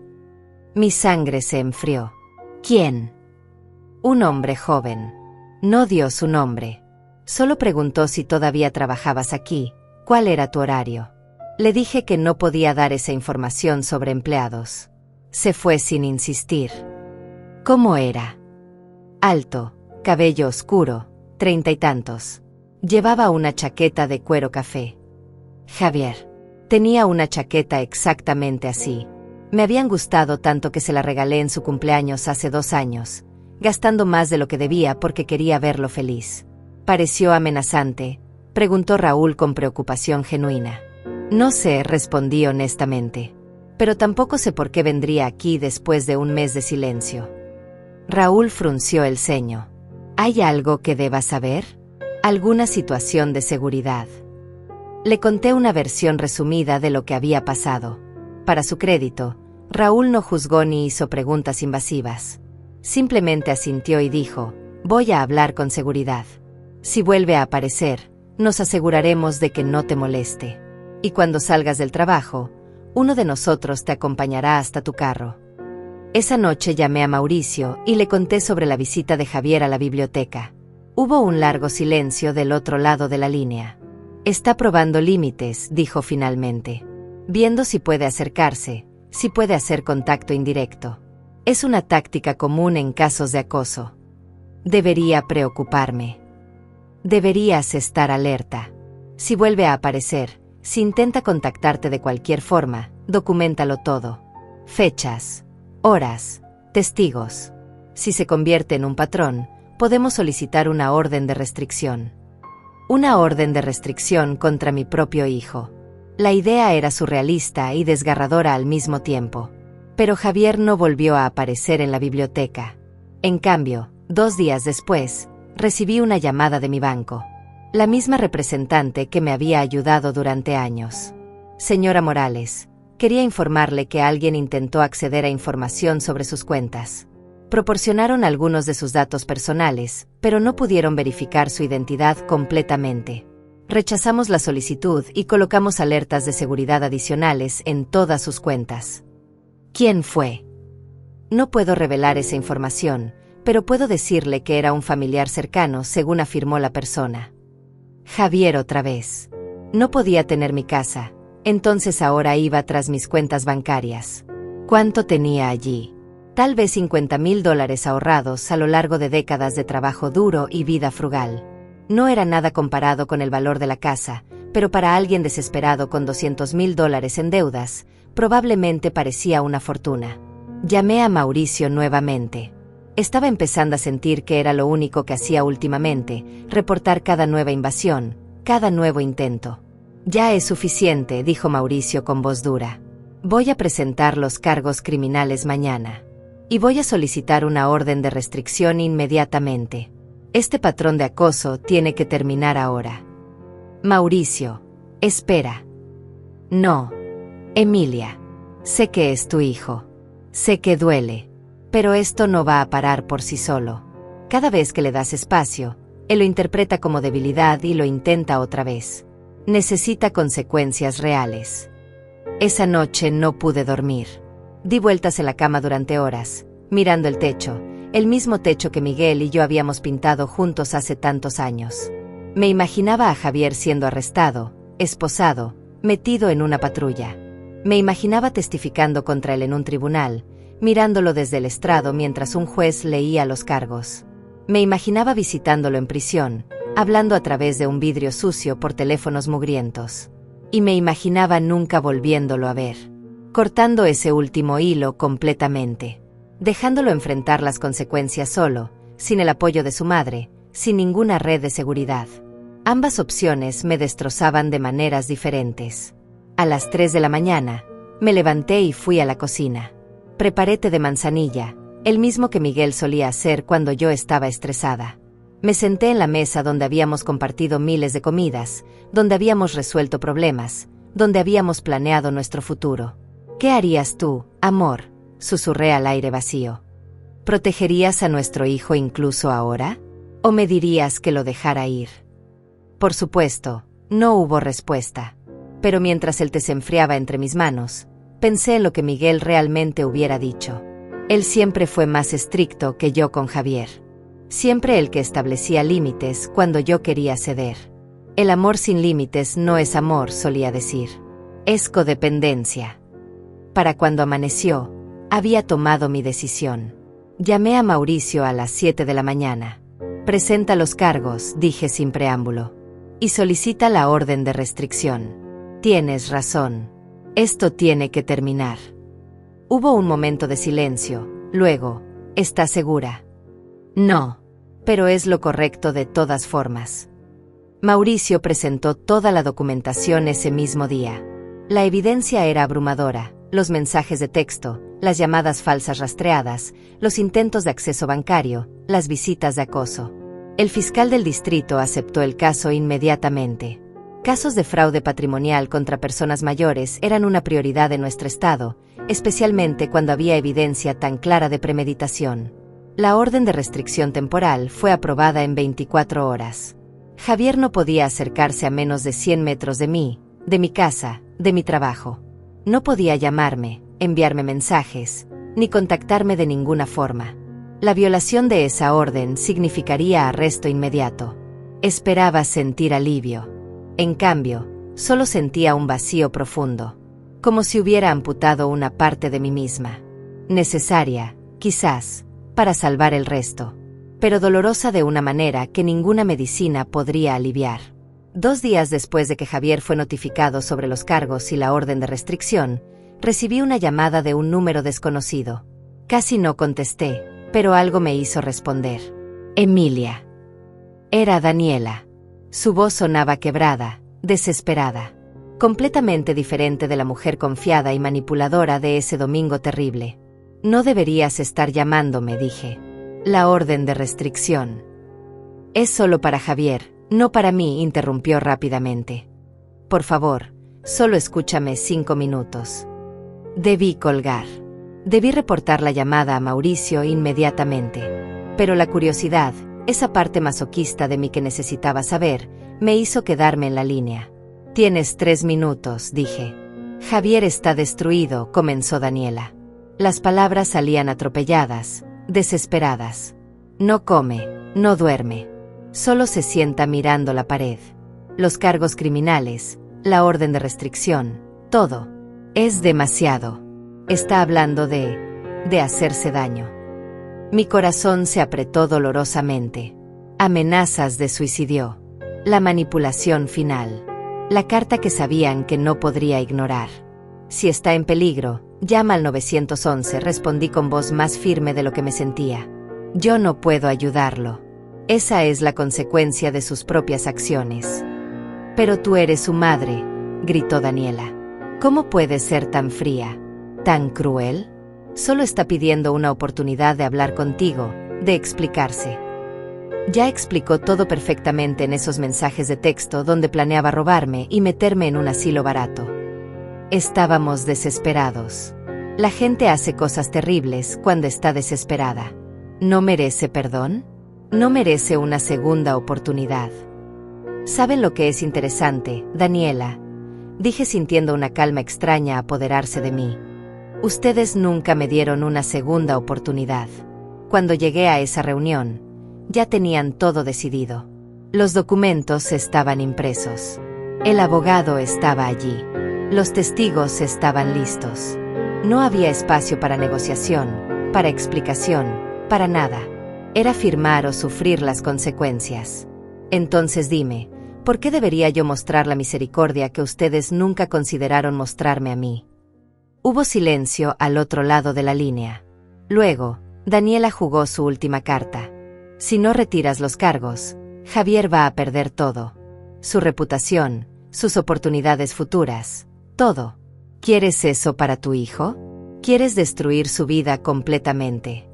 Mi sangre se enfrió. «¿Quién?» «Un hombre joven. No dio su nombre. Solo preguntó si todavía trabajabas aquí, cuál era tu horario». Le dije que no podía dar esa información sobre empleados. Se fue sin insistir. ¿Cómo era? Alto, cabello oscuro, 30 y tantos. Llevaba una chaqueta de cuero café. Javier. Tenía una chaqueta exactamente así. Me habían gustado tanto que se la regalé en su cumpleaños hace 2 años, gastando más de lo que debía porque quería verlo feliz. ¿Pareció amenazante?, preguntó Raúl con preocupación genuina. No sé, respondí honestamente. Pero tampoco sé por qué vendría aquí después de un mes de silencio. Raúl frunció el ceño. ¿Hay algo que deba saber? ¿Alguna situación de seguridad? Le conté una versión resumida de lo que había pasado. Para su crédito, Raúl no juzgó ni hizo preguntas invasivas. Simplemente asintió y dijo, voy a hablar con seguridad. Si vuelve a aparecer, nos aseguraremos de que no te moleste. Y cuando salgas del trabajo, uno de nosotros te acompañará hasta tu carro. Esa noche llamé a Mauricio y le conté sobre la visita de Javier a la biblioteca. Hubo un largo silencio del otro lado de la línea. Está probando límites, dijo finalmente. Viendo si puede acercarse, si puede hacer contacto indirecto. Es una táctica común en casos de acoso. Debería preocuparme. Deberías estar alerta. Si vuelve a aparecer, si intenta contactarte de cualquier forma, documéntalo todo. Fechas, horas, testigos. Si se convierte en un patrón, podemos solicitar una orden de restricción. Una orden de restricción contra mi propio hijo. La idea era surrealista y desgarradora al mismo tiempo. Pero Javier no volvió a aparecer en la biblioteca. En cambio, 2 días después, recibí una llamada de mi banco. La misma representante que me había ayudado durante años. Señora Morales, quería informarle que alguien intentó acceder a información sobre sus cuentas. Proporcionaron algunos de sus datos personales, pero no pudieron verificar su identidad completamente. Rechazamos la solicitud y colocamos alertas de seguridad adicionales en todas sus cuentas. ¿Quién fue? No puedo revelar esa información, pero puedo decirle que era un familiar cercano, según afirmó la persona. Javier otra vez. No podía tener mi casa, entonces ahora iba tras mis cuentas bancarias. ¿Cuánto tenía allí? Tal vez $50,000 ahorrados a lo largo de décadas de trabajo duro y vida frugal. No era nada comparado con el valor de la casa, pero para alguien desesperado con $200,000 en deudas, probablemente parecía una fortuna. Llamé a Mauricio nuevamente. Estaba empezando a sentir que era lo único que hacía últimamente, reportar cada nueva invasión, cada nuevo intento. Ya es suficiente, dijo Mauricio con voz dura. Voy a presentar los cargos criminales mañana. Y voy a solicitar una orden de restricción inmediatamente. Este patrón de acoso tiene que terminar ahora. Mauricio, espera. No. Emilia, sé que es tu hijo. Sé que duele. Pero esto no va a parar por sí solo. Cada vez que le das espacio, él lo interpreta como debilidad y lo intenta otra vez. Necesita consecuencias reales. Esa noche no pude dormir. Di vueltas en la cama durante horas, mirando el techo, el mismo techo que Miguel y yo habíamos pintado juntos hace tantos años. Me imaginaba a Javier siendo arrestado, esposado, metido en una patrulla. Me imaginaba testificando contra él en un tribunal, mirándolo desde el estrado mientras un juez leía los cargos. Me imaginaba visitándolo en prisión, hablando a través de un vidrio sucio por teléfonos mugrientos. Y me imaginaba nunca volviéndolo a ver. Cortando ese último hilo completamente. Dejándolo enfrentar las consecuencias solo, sin el apoyo de su madre, sin ninguna red de seguridad. Ambas opciones me destrozaban de maneras diferentes. A las 3 de la mañana, Me levanté y fui a la cocina. Preparé té de manzanilla, el mismo que Miguel solía hacer cuando yo estaba estresada. Me senté en la mesa donde habíamos compartido miles de comidas, donde habíamos resuelto problemas, donde habíamos planeado nuestro futuro. ¿Qué harías tú, amor?, susurré al aire vacío. ¿Protegerías a nuestro hijo incluso ahora? ¿O me dirías que lo dejara ir? Por supuesto, no hubo respuesta. Pero mientras el té se enfriaba entre mis manos, pensé en lo que Miguel realmente hubiera dicho. Él siempre fue más estricto que yo con Javier. Siempre el que establecía límites cuando yo quería ceder. El amor sin límites no es amor, solía decir. Es codependencia. Para cuando amaneció, había tomado mi decisión. Llamé a Mauricio a las 7 de la mañana. Presenta los cargos, dije sin preámbulo. Y solicita la orden de restricción. Tienes razón. Esto tiene que terminar. Hubo un momento de silencio. Luego, ¿estás segura? No. Pero es lo correcto de todas formas. Mauricio presentó toda la documentación ese mismo día. La evidencia era abrumadora. Los mensajes de texto, las llamadas falsas rastreadas, los intentos de acceso bancario, las visitas de acoso. El fiscal del distrito aceptó el caso inmediatamente. Casos de fraude patrimonial contra personas mayores eran una prioridad en nuestro estado, especialmente cuando había evidencia tan clara de premeditación. La orden de restricción temporal fue aprobada en 24 horas. Javier no podía acercarse a menos de 100 metros de mí, de mi casa, de mi trabajo. No podía llamarme, enviarme mensajes, ni contactarme de ninguna forma. La violación de esa orden significaría arresto inmediato. Esperaba sentir alivio. En cambio, solo sentía un vacío profundo, como si hubiera amputado una parte de mí misma. Necesaria, quizás, para salvar el resto, pero dolorosa de una manera que ninguna medicina podría aliviar. 2 días después de que Javier fue notificado sobre los cargos y la orden de restricción, recibí una llamada de un número desconocido. Casi no contesté, pero algo me hizo responder. Emilia. Era Daniela. Su voz sonaba quebrada, desesperada, completamente diferente de la mujer confiada y manipuladora de ese domingo terrible. No deberías estar llamándome, dije. La orden de restricción es solo para Javier. No para mí, interrumpió rápidamente. Por favor, solo escúchame 5 minutos. Debí colgar. Debí reportar la llamada a Mauricio inmediatamente. Pero la curiosidad, esa parte masoquista de mí que necesitaba saber, me hizo quedarme en la línea. Tienes 3 minutos, dije. Javier está destruido, comenzó Daniela. Las palabras salían atropelladas, desesperadas. No come, no duerme. Solo se sienta mirando la pared. Los cargos criminales, la orden de restricción, todo. Es demasiado. Está hablando de hacerse daño. Mi corazón se apretó dolorosamente. Amenazas de suicidio. La manipulación final. La carta que sabían que no podría ignorar. Si está en peligro, llama al 911, respondí con voz más firme de lo que me sentía. Yo no puedo ayudarlo. Esa es la consecuencia de sus propias acciones. Pero tú eres su madre, gritó Daniela. ¿Cómo puedes ser tan fría, tan cruel? Solo está pidiendo una oportunidad de hablar contigo, de explicarse. Ya explicó todo perfectamente en esos mensajes de texto donde planeaba robarme y meterme en un asilo barato. Estábamos desesperados. La gente hace cosas terribles cuando está desesperada. ¿No merece perdón? No merece una segunda oportunidad. ¿Saben lo que es interesante, Daniela?, dije sintiendo una calma extraña apoderarse de mí. Ustedes nunca me dieron una segunda oportunidad. Cuando llegué a esa reunión, ya tenían todo decidido. Los documentos estaban impresos. El abogado estaba allí. Los testigos estaban listos. No había espacio para negociación, para explicación, para nada. Era firmar o sufrir las consecuencias. Entonces dime, ¿por qué debería yo mostrar la misericordia que ustedes nunca consideraron mostrarme a mí? Hubo silencio al otro lado de la línea. Luego, Daniela jugó su última carta. Si no retiras los cargos, Javier va a perder todo. Su reputación, sus oportunidades futuras, todo. ¿Quieres eso para tu hijo? ¿Quieres destruir su vida completamente?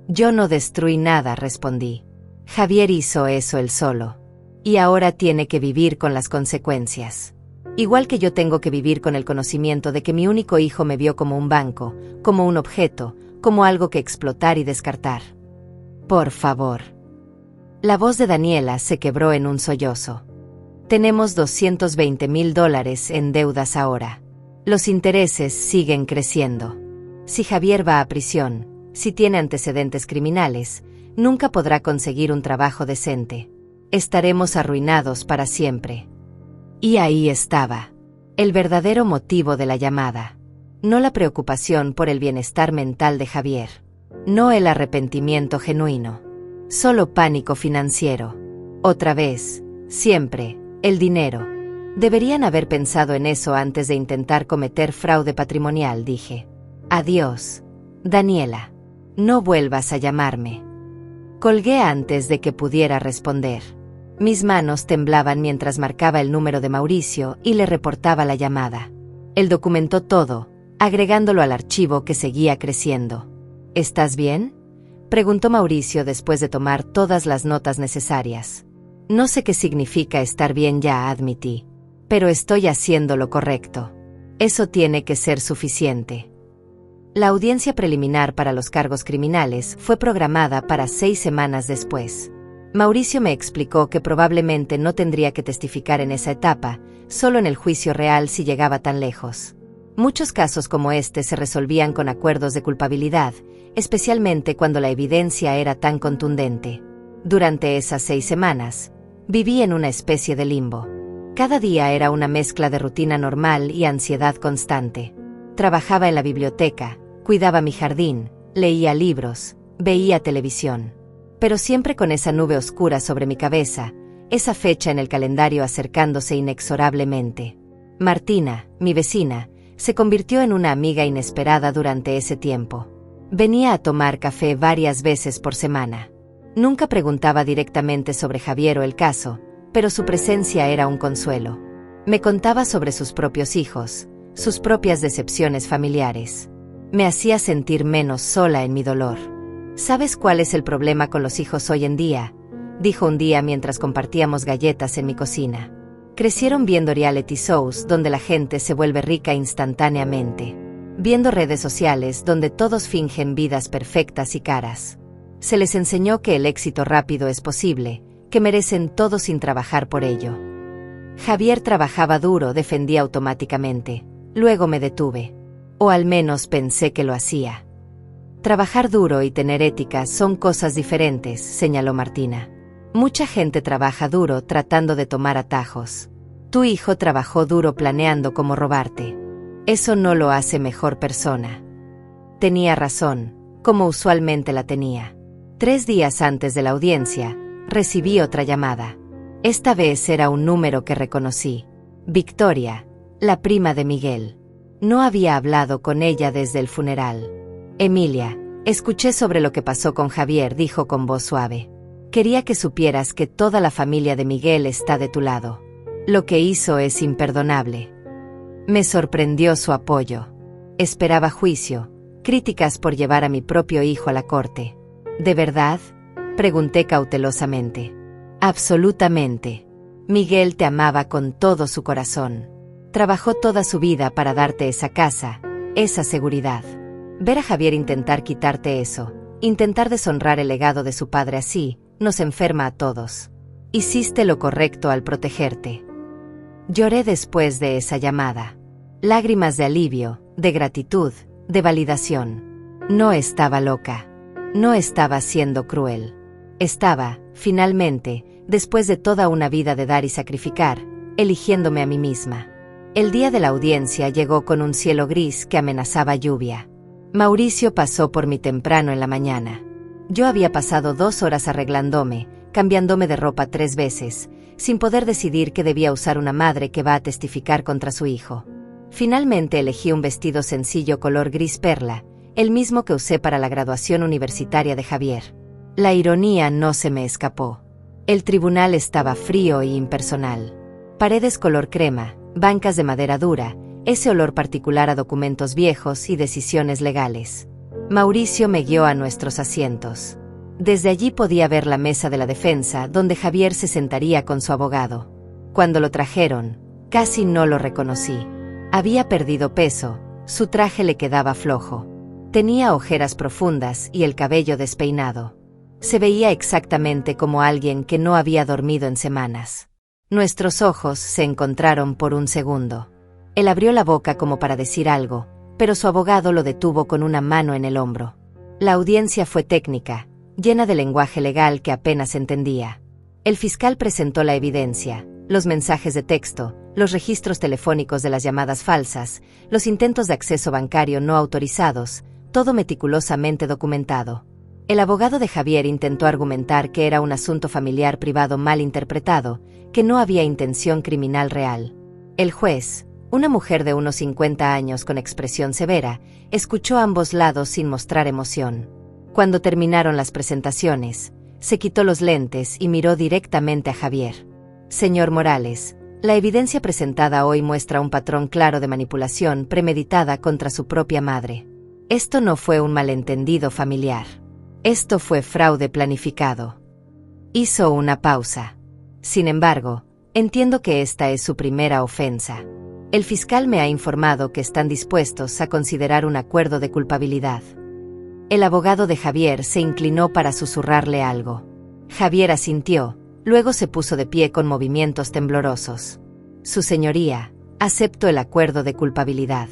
Yo no destruí nada, respondí. Javier hizo eso él solo. Y ahora tiene que vivir con las consecuencias. Igual que yo tengo que vivir con el conocimiento de que mi único hijo me vio como un banco, como un objeto, como algo que explotar y descartar. Por favor. La voz de Daniela se quebró en un sollozo. Tenemos $220,000 en deudas ahora. Los intereses siguen creciendo. Si Javier va a prisión, si tiene antecedentes criminales, nunca podrá conseguir un trabajo decente. Estaremos arruinados para siempre. Y ahí estaba. El verdadero motivo de la llamada. No la preocupación por el bienestar mental de Javier. No el arrepentimiento genuino. Solo pánico financiero. Otra vez, siempre, el dinero. Deberían haber pensado en eso antes de intentar cometer fraude patrimonial, dije. Adiós, Daniela. No vuelvas a llamarme. Colgué antes de que pudiera responder. Mis manos temblaban mientras marcaba el número de Mauricio y le reportaba la llamada. Él documentó todo, agregándolo al archivo que seguía creciendo. ¿Estás bien?, preguntó Mauricio después de tomar todas las notas necesarias. No sé qué significa estar bien ya, admití. Pero estoy haciendo lo correcto. Eso tiene que ser suficiente. La audiencia preliminar para los cargos criminales fue programada para 6 semanas después. Mauricio me explicó que probablemente no tendría que testificar en esa etapa, solo en el juicio real si llegaba tan lejos. Muchos casos como este se resolvían con acuerdos de culpabilidad, especialmente cuando la evidencia era tan contundente. Durante esas 6 semanas, viví en una especie de limbo. Cada día era una mezcla de rutina normal y ansiedad constante. Trabajaba en la biblioteca, cuidaba mi jardín, leía libros, veía televisión. Pero siempre con esa nube oscura sobre mi cabeza, esa fecha en el calendario acercándose inexorablemente. Martina, mi vecina, se convirtió en una amiga inesperada durante ese tiempo. Venía a tomar café varias veces por semana. Nunca preguntaba directamente sobre Javier o el caso, pero su presencia era un consuelo. Me contaba sobre sus propios hijos, sus propias decepciones familiares. Me hacía sentir menos sola en mi dolor. ¿Sabes cuál es el problema con los hijos hoy en día?, dijo un día mientras compartíamos galletas en mi cocina. Crecieron viendo reality shows donde la gente se vuelve rica instantáneamente. Viendo redes sociales donde todos fingen vidas perfectas y caras. Se les enseñó que el éxito rápido es posible, que merecen todo sin trabajar por ello. Javier trabajaba duro, defendí automáticamente. Luego me detuve. O al menos pensé que lo hacía. Trabajar duro y tener ética son cosas diferentes, señaló Martina. Mucha gente trabaja duro tratando de tomar atajos. Tu hijo trabajó duro planeando cómo robarte. Eso no lo hace mejor persona. Tenía razón, como usualmente la tenía. 3 días antes de la audiencia, recibí otra llamada. Esta vez era un número que reconocí. Victoria, la prima de Miguel. No había hablado con ella desde el funeral. Emilia, escuché sobre lo que pasó con Javier, dijo con voz suave. Quería que supieras que toda la familia de Miguel está de tu lado. Lo que hizo es imperdonable. Me sorprendió su apoyo. Esperaba juicio, críticas por llevar a mi propio hijo a la corte. ¿De verdad?, pregunté cautelosamente. Absolutamente. Miguel te amaba con todo su corazón. Trabajó toda su vida para darte esa casa, esa seguridad. Ver a Javier intentar quitarte eso, intentar deshonrar el legado de su padre así, nos enferma a todos. Hiciste lo correcto al protegerte. Lloré después de esa llamada. Lágrimas de alivio, de gratitud, de validación. No estaba loca. No estaba siendo cruel. Estaba, finalmente, después de toda una vida de dar y sacrificar, eligiéndome a mí misma. El día de la audiencia llegó con un cielo gris que amenazaba lluvia. Mauricio pasó por mí temprano en la mañana. Yo había pasado 2 horas arreglándome, cambiándome de ropa 3 veces, sin poder decidir que debía usar una madre que va a testificar contra su hijo. Finalmente elegí un vestido sencillo color gris perla, el mismo que usé para la graduación universitaria de Javier. La ironía no se me escapó. El tribunal estaba frío e impersonal. Paredes color crema, bancas de madera dura, ese olor particular a documentos viejos y decisiones legales. Mauricio me guió a nuestros asientos. Desde allí podía ver la mesa de la defensa, donde Javier se sentaría con su abogado. Cuando lo trajeron, casi no lo reconocí. Había perdido peso, su traje le quedaba flojo. Tenía ojeras profundas y el cabello despeinado. Se veía exactamente como alguien que no había dormido en semanas. Nuestros ojos se encontraron por un segundo. Él abrió la boca como para decir algo, pero su abogado lo detuvo con una mano en el hombro. La audiencia fue técnica, llena de lenguaje legal que apenas entendía. El fiscal presentó la evidencia, los mensajes de texto, los registros telefónicos de las llamadas falsas, los intentos de acceso bancario no autorizados, todo meticulosamente documentado. El abogado de Javier intentó argumentar que era un asunto familiar privado mal interpretado, que no había intención criminal real. El juez, una mujer de unos 50 años con expresión severa, escuchó a ambos lados sin mostrar emoción. Cuando terminaron las presentaciones, se quitó los lentes y miró directamente a Javier. Señor Morales, la evidencia presentada hoy muestra un patrón claro de manipulación premeditada contra su propia madre. Esto no fue un malentendido familiar. Esto fue fraude planificado. Hizo una pausa. Sin embargo, entiendo que esta es su primera ofensa. El fiscal me ha informado que están dispuestos a considerar un acuerdo de culpabilidad. El abogado de Javier se inclinó para susurrarle algo. Javier asintió, luego se puso de pie con movimientos temblorosos. Su señoría, acepto el acuerdo de culpabilidad.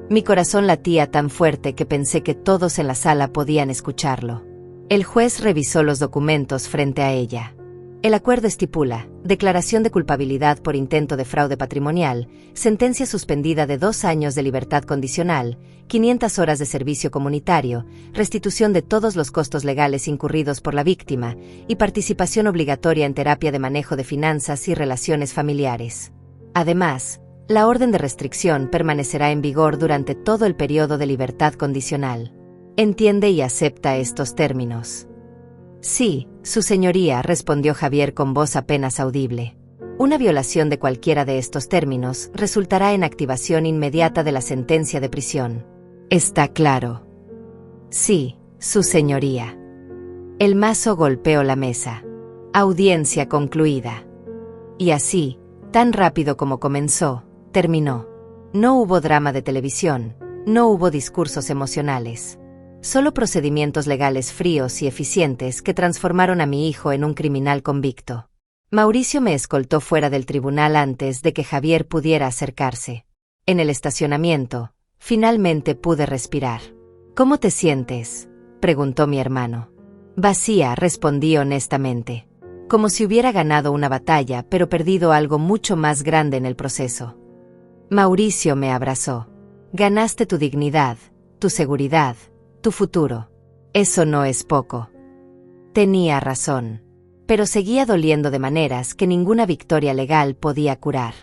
Mi corazón latía tan fuerte que pensé que todos en la sala podían escucharlo. El juez revisó los documentos frente a ella. El acuerdo estipula: declaración de culpabilidad por intento de fraude patrimonial, sentencia suspendida de 2 años de libertad condicional, 500 horas de servicio comunitario, restitución de todos los costos legales incurridos por la víctima y participación obligatoria en terapia de manejo de finanzas y relaciones familiares. Además, la orden de restricción permanecerá en vigor durante todo el periodo de libertad condicional. ¿Entiende y acepta estos términos? Sí, su señoría, respondió Javier con voz apenas audible. Una violación de cualquiera de estos términos resultará en activación inmediata de la sentencia de prisión. ¿Está claro? Sí, su señoría. El mazo golpeó la mesa. Audiencia concluida. Y así, tan rápido como comenzó, terminó. No hubo drama de televisión, no hubo discursos emocionales. Solo procedimientos legales fríos y eficientes que transformaron a mi hijo en un criminal convicto. Mauricio me escoltó fuera del tribunal antes de que Javier pudiera acercarse. En el estacionamiento, finalmente pude respirar. ¿Cómo te sientes?, preguntó mi hermano. Vacía, respondí honestamente. Como si hubiera ganado una batalla pero perdido algo mucho más grande en el proceso. Mauricio me abrazó. Ganaste tu dignidad, tu seguridad, tu futuro. Eso no es poco. Tenía razón. Pero seguía doliendo de maneras que ninguna victoria legal podía curar.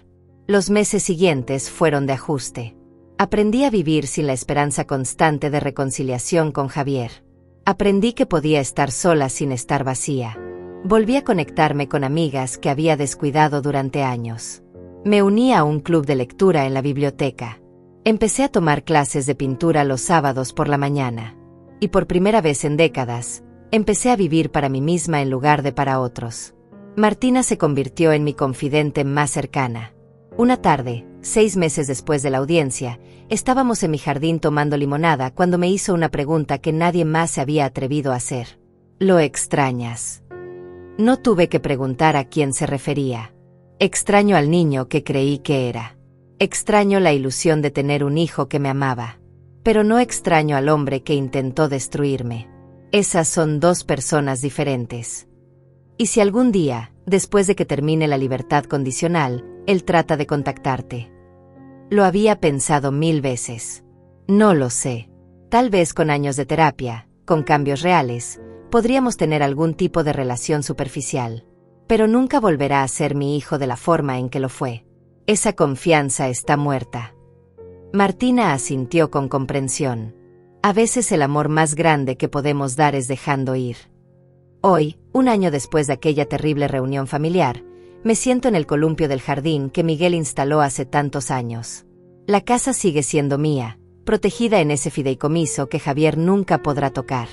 Los meses siguientes fueron de ajuste. Aprendí a vivir sin la esperanza constante de reconciliación con Javier. Aprendí que podía estar sola sin estar vacía. Volví a conectarme con amigas que había descuidado durante años. Me uní a un club de lectura en la biblioteca. Empecé a tomar clases de pintura los sábados por la mañana. Y por primera vez en décadas, empecé a vivir para mí misma en lugar de para otros. Martina se convirtió en mi confidente más cercana. Una tarde, 6 meses después de la audiencia, estábamos en mi jardín tomando limonada cuando me hizo una pregunta que nadie más se había atrevido a hacer. ¿Lo extrañas? No tuve que preguntar a quién se refería. Extraño al niño que creí que era. Extraño la ilusión de tener un hijo que me amaba. Pero no extraño al hombre que intentó destruirme. Esas son 2 personas diferentes. Y si algún día, después de que termine la libertad condicional, él trata de contactarte. Lo había pensado 1000 veces. No lo sé. Tal vez con años de terapia, con cambios reales, podríamos tener algún tipo de relación superficial. Pero nunca volverá a ser mi hijo de la forma en que lo fue. Esa confianza está muerta. Martina asintió con comprensión. A veces el amor más grande que podemos dar es dejando ir. Hoy, 1 año después de aquella terrible reunión familiar, me siento en el columpio del jardín que Miguel instaló hace tantos años. La casa sigue siendo mía, protegida en ese fideicomiso que Javier nunca podrá tocar.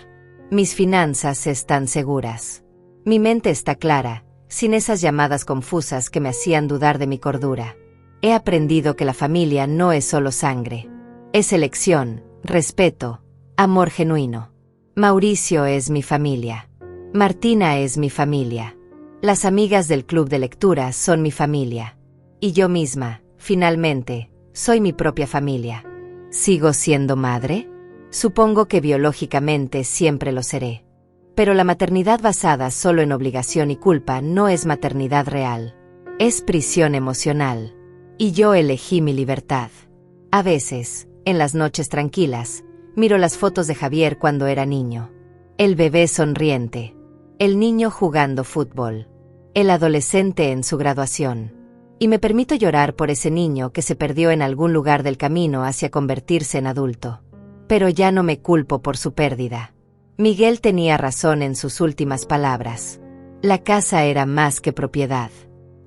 Mis finanzas están seguras. Mi mente está clara, sin esas llamadas confusas que me hacían dudar de mi cordura. He aprendido que la familia no es solo sangre. Es elección, respeto, amor genuino. Mauricio es mi familia. Martina es mi familia. Las amigas del club de lectura son mi familia. Y yo misma, finalmente, soy mi propia familia. ¿Sigo siendo madre? Supongo que biológicamente siempre lo seré. Pero la maternidad basada solo en obligación y culpa no es maternidad real. Es prisión emocional. Y yo elegí mi libertad. A veces, en las noches tranquilas, miro las fotos de Javier cuando era niño. El bebé sonriente. El niño jugando fútbol. El adolescente en su graduación. Y me permito llorar por ese niño que se perdió en algún lugar del camino hacia convertirse en adulto. Pero ya no me culpo por su pérdida. Miguel tenía razón en sus últimas palabras. La casa era más que propiedad.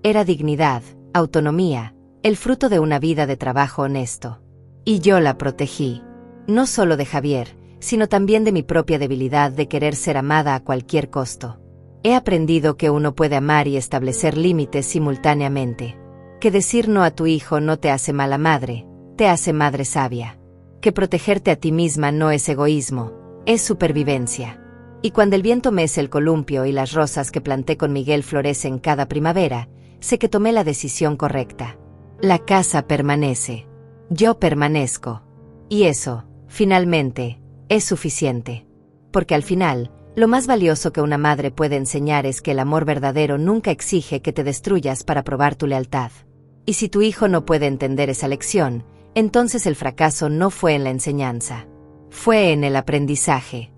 Era dignidad, autonomía, el fruto de una vida de trabajo honesto. Y yo la protegí. No solo de Javier, sino también de mi propia debilidad de querer ser amada a cualquier costo. He aprendido que uno puede amar y establecer límites simultáneamente. Que decir no a tu hijo no te hace mala madre, te hace madre sabia. Que protegerte a ti misma no es egoísmo, es supervivencia. Y cuando el viento mece el columpio y las rosas que planté con Miguel florecen cada primavera, sé que tomé la decisión correcta. La casa permanece. Yo permanezco. Y eso, finalmente, es suficiente. Porque al final, lo más valioso que una madre puede enseñar es que el amor verdadero nunca exige que te destruyas para probar tu lealtad. Y si tu hijo no puede entender esa lección, entonces el fracaso no fue en la enseñanza. Fue en el aprendizaje.